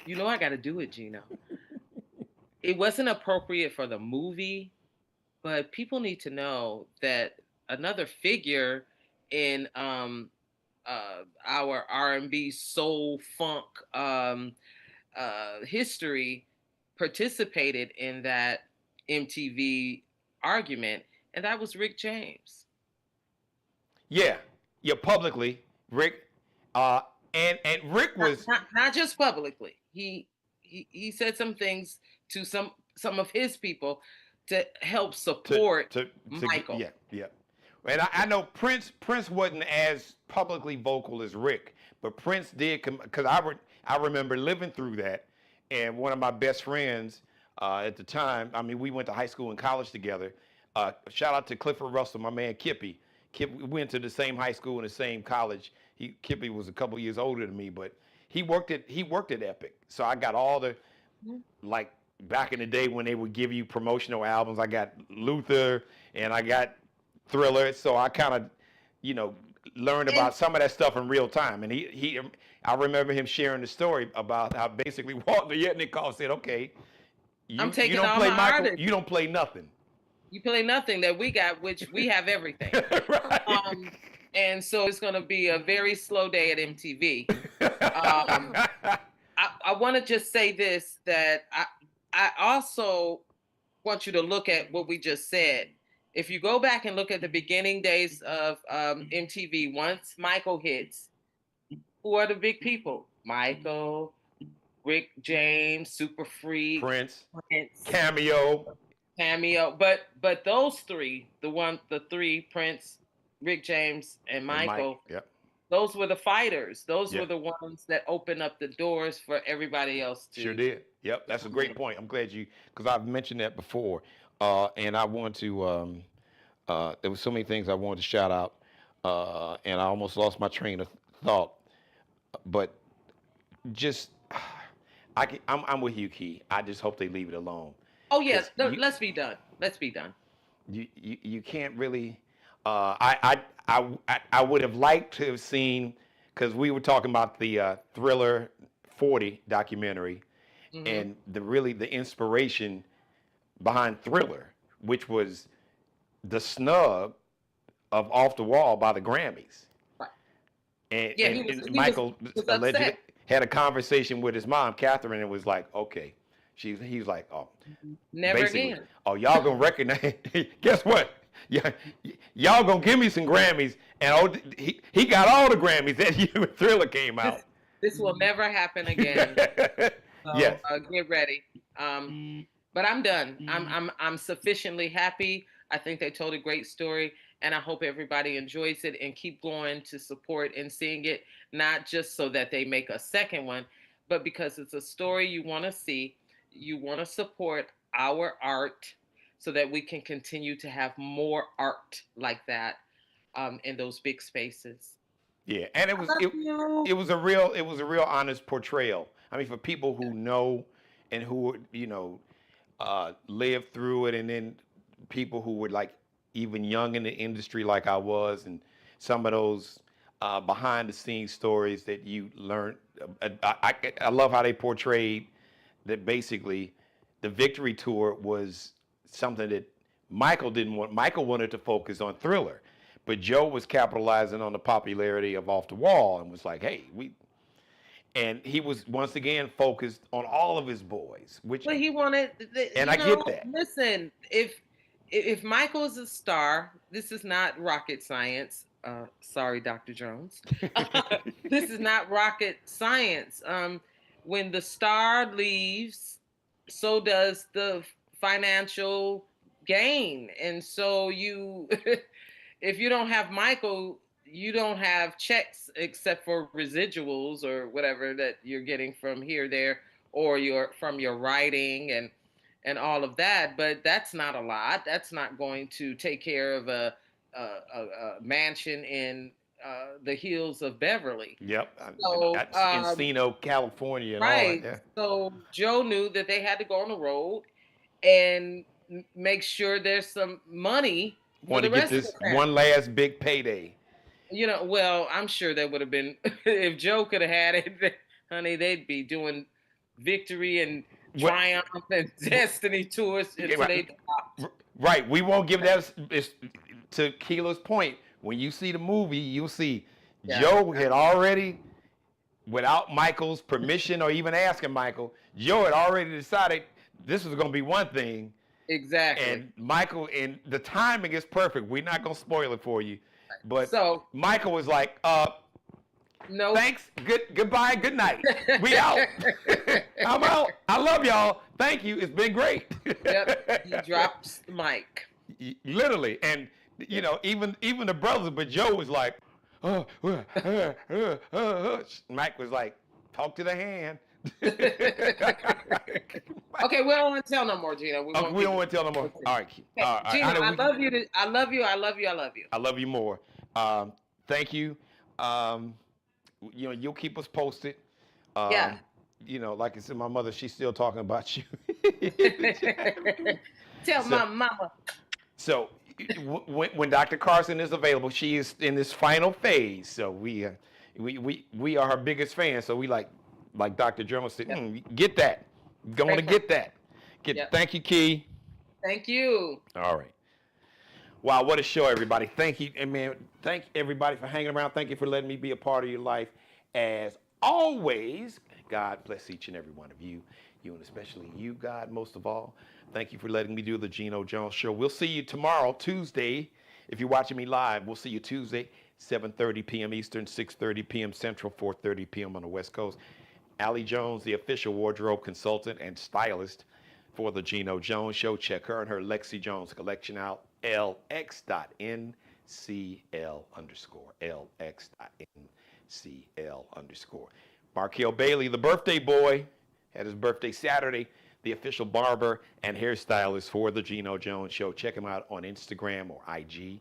You know I got to do it, Geno. It wasn't appropriate for the movie, but people need to know that another figure in our R&B soul funk history participated in that MTV argument, and that was Rick James. Yeah, yeah, publicly, Rick, uh, and Rick was Not just publicly. He said some things to some of his people to help to support to Michael. yeah, yeah. And I know Prince wasn't as publicly vocal as Rick, but Prince did because I remember living through that, and one of my best friends at the time. I mean, we went to high school and college together. Shout out to Clifford Russell, my man Kippy. We went to the same high school and the same college. Kippy was a couple years older than me, but he worked at Epic. So I got all the like back in the day when they would give you promotional albums. I got Luther and I got Thriller. So I kind of, learned about some of that stuff in real time. And I remember him sharing the story about how basically Walter Yetnikoff said, "Okay, I'm taking you don't all play my Michael, artists. you don't play nothing." You play nothing that we got, which we have everything. Right. And so it's going to be a very slow day at MTV. I want to just say this, that I also want you to look at what we just said. If you go back and look at the beginning days of MTV, once Michael hits, who are the big people? Michael, Rick James, Super Freak, Prince, Cameo. But those three, the three, Prince, Rick James, and Michael, Yep. those were the fighters. Those Yeah. were the ones that opened up the doors for everybody else to. Sure did. Yep, that's a great point. I'm glad because I've mentioned that before, and I want to. There was so many things I wanted to shout out, and I almost lost my train of thought. But just, I'm with you, Key. I just hope they leave it alone. Oh yes, 'Cause let's be done. Let's be done. You can't really. I would have liked to have seen, because we were talking about the Thriller 40 documentary, and the inspiration behind Thriller, which was the snub of Off the Wall by the Grammys. Right. And, Yeah, and Michael allegedly upset. had a conversation with his mom, Catherine, and was like, "Okay." He's like, "Oh, Never basically, again. oh, y'all gonna recognize? Guess what? Yeah, y'all gonna give me some Grammys." And he got all the Grammys that year when Thriller came out. This will never happen again. So, Yes. Get ready. But I'm done. I'm sufficiently happy. I think they told a great story, and I hope everybody enjoys it and keep going to support and seeing it, not just so that they make a second one, but because it's a story you want to see. You want to support our art so that we can continue to have more art like that in those big spaces. Yeah, and it was a real honest portrayal. I mean, for people who know and who lived through it, and then people who were like even young in the industry like I was, and some of those behind the scenes stories that you learned. I love how they portrayed that basically the Victory Tour was something that Michael didn't want. Michael wanted to focus on Thriller, but Joe was capitalizing on the popularity of Off the Wall and was like, "Hey, and he was once again focused on all of his boys, which But he wanted, and I get that. Listen, if Michael's a star, this is not rocket science. Sorry, Dr. Jones. This is not rocket science. When the star leaves, so does the financial gain. And so if you don't have Michael, you don't have checks except for residuals or whatever that you're getting from here, there, or from your writing and all of that. But that's not a lot. That's not going to take care of a mansion in the hills of Beverly. Yep. So, That's Encino, California, and all right. that. Yeah. So Joe knew that they had to go on the road and make sure there's some money for Want the to get rest of this the family. one last big payday. Well, I'm sure that would have been, if Joe could have had it, honey, they'd be doing Victory and Triumph and Destiny tours until they. Right. We won't give that. to Keila's point, when you see the movie, you'll see Yeah. Joe had already, without Michael's permission or even asking Michael, Joe had already decided this was going to be one thing. Exactly. And Michael, and the timing is perfect. We're not going to spoil it for you. But So Michael was like, no. thanks, goodbye, good night. We out. I'm out. I love y'all. Thank you. It's been great. Yep. He drops the mic. Literally. And, you know, even the brothers, but Joe was like, Mike was like, talk to the hand. Okay, we don't want to tell no more, Geno. We don't want to tell no more. All right. Hey, All right. Geno, I love you. I love you. I love you more. Thank you. You know, you'll keep us posted. Yeah. You know, like I said, my mother, she's still talking about you. Tell my mama. So when Dr. Karson is available, she is in this final phase. So we are her biggest fans. So we like Dr. Drummer said, get that. Going to get that. Thank you, Key. Thank you. All right. Wow, what a show, everybody. Thank you. And man, thank everybody for hanging around. Thank you for letting me be a part of your life. As always, God bless each and every one of you. You and especially you, God, most of all. Thank you for letting me do the Geno Jones Show. We'll see you tomorrow, Tuesday. If you're watching me live, we'll see you Tuesday, 7:30 p.m. Eastern, 6:30 p.m. Central, 4:30 p.m. on the West Coast. Allie Jones, the official wardrobe consultant and stylist for the Geno Jones Show. Check her and her Lexi Jones collection out. LX.NCL_. LX.NCL_. Markel Bailey, the birthday boy, had his birthday Saturday. The official barber and hairstylist for the Geno Jones Show. Check him out on Instagram or IG.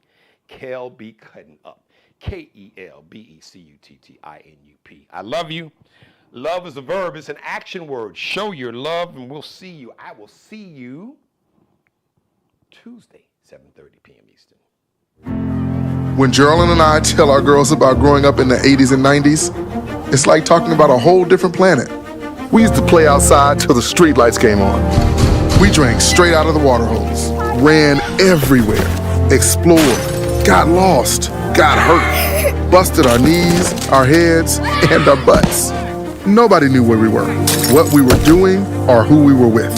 Kel B Cutting Up. KELBECUTTINUP. I love you. Love is a verb. It's an action word. Show your love, and we'll see you. I will see you Tuesday, 7:30 p.m. Eastern. When Geraldine and I tell our girls about growing up in the 80s and 90s, it's like talking about a whole different planet. We used to play outside till the streetlights came on. We drank straight out of the water hose, ran everywhere, explored, got lost, got hurt, busted our knees, our heads, and our butts. Nobody knew where we were, what we were doing, or who we were with.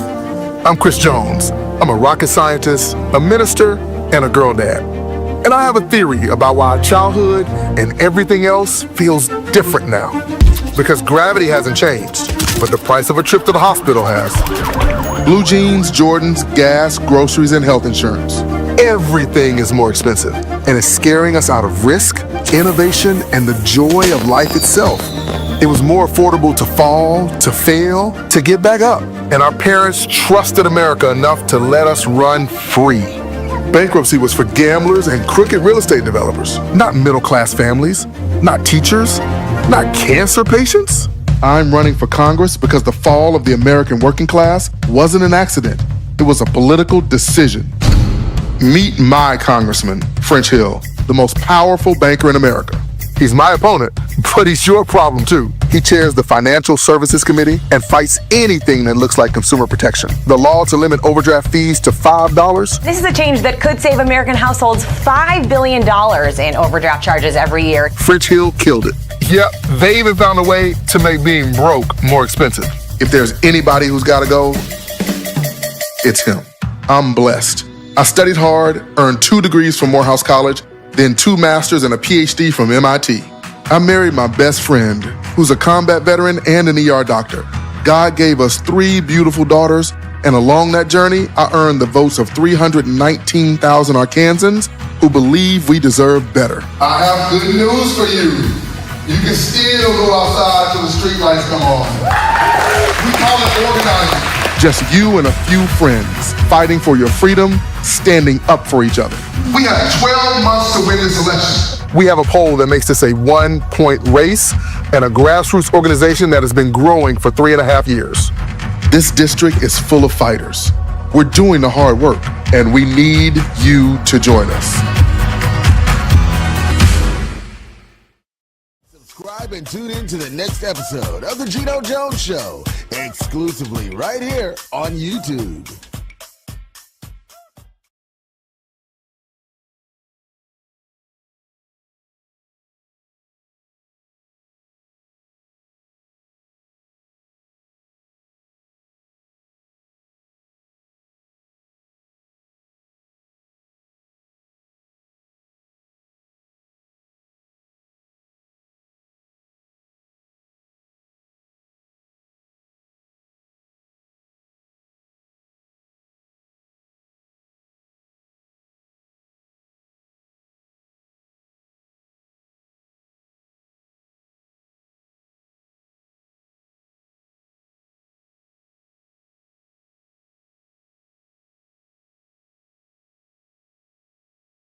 I'm Chris Jones. I'm a rocket scientist, a minister, and a girl dad. And I have a theory about why childhood and everything else feels different now. Because gravity hasn't changed, but the price of a trip to the hospital has. Blue jeans, Jordans, gas, groceries, and health insurance. Everything is more expensive, and it's scaring us out of risk, innovation, and the joy of life itself. It was more affordable to fall, to fail, to get back up. And our parents trusted America enough to let us run free. Bankruptcy was for gamblers and crooked real estate developers, not middle-class families, not teachers, not cancer patients. I'm running for Congress because the fall of the American working class wasn't an accident. It was a political decision. Meet my congressman, French Hill, the most powerful banker in America. He's my opponent, but he's your problem too. He chairs the Financial Services Committee and fights anything that looks like consumer protection. The law to limit overdraft fees to $5. This is a change that could save American households $5 billion in overdraft charges every year. French Hill killed it. Yep, they even found a way to make being broke more expensive. If there's anybody who's got to go, it's him. I'm blessed. I studied hard, earned 2 degrees from Morehouse College, then 2 masters and a PhD from MIT. I married my best friend, who's a combat veteran and an ER doctor. God gave us 3 beautiful daughters, and along that journey, I earned the votes of 319,000 Arkansans who believe we deserve better. I have good news for you. You can still go outside till the streetlights come on. We call it organizing. Just you and a few friends fighting for your freedom, standing up for each other. We have 12 months to win this election. We have a poll that makes this a 1-point race and a grassroots organization that has been growing for 3.5 years. This district is full of fighters. We're doing the hard work, and we need you to join us. Subscribe and tune in to the next episode of The Geno Jones Show, exclusively right here on YouTube.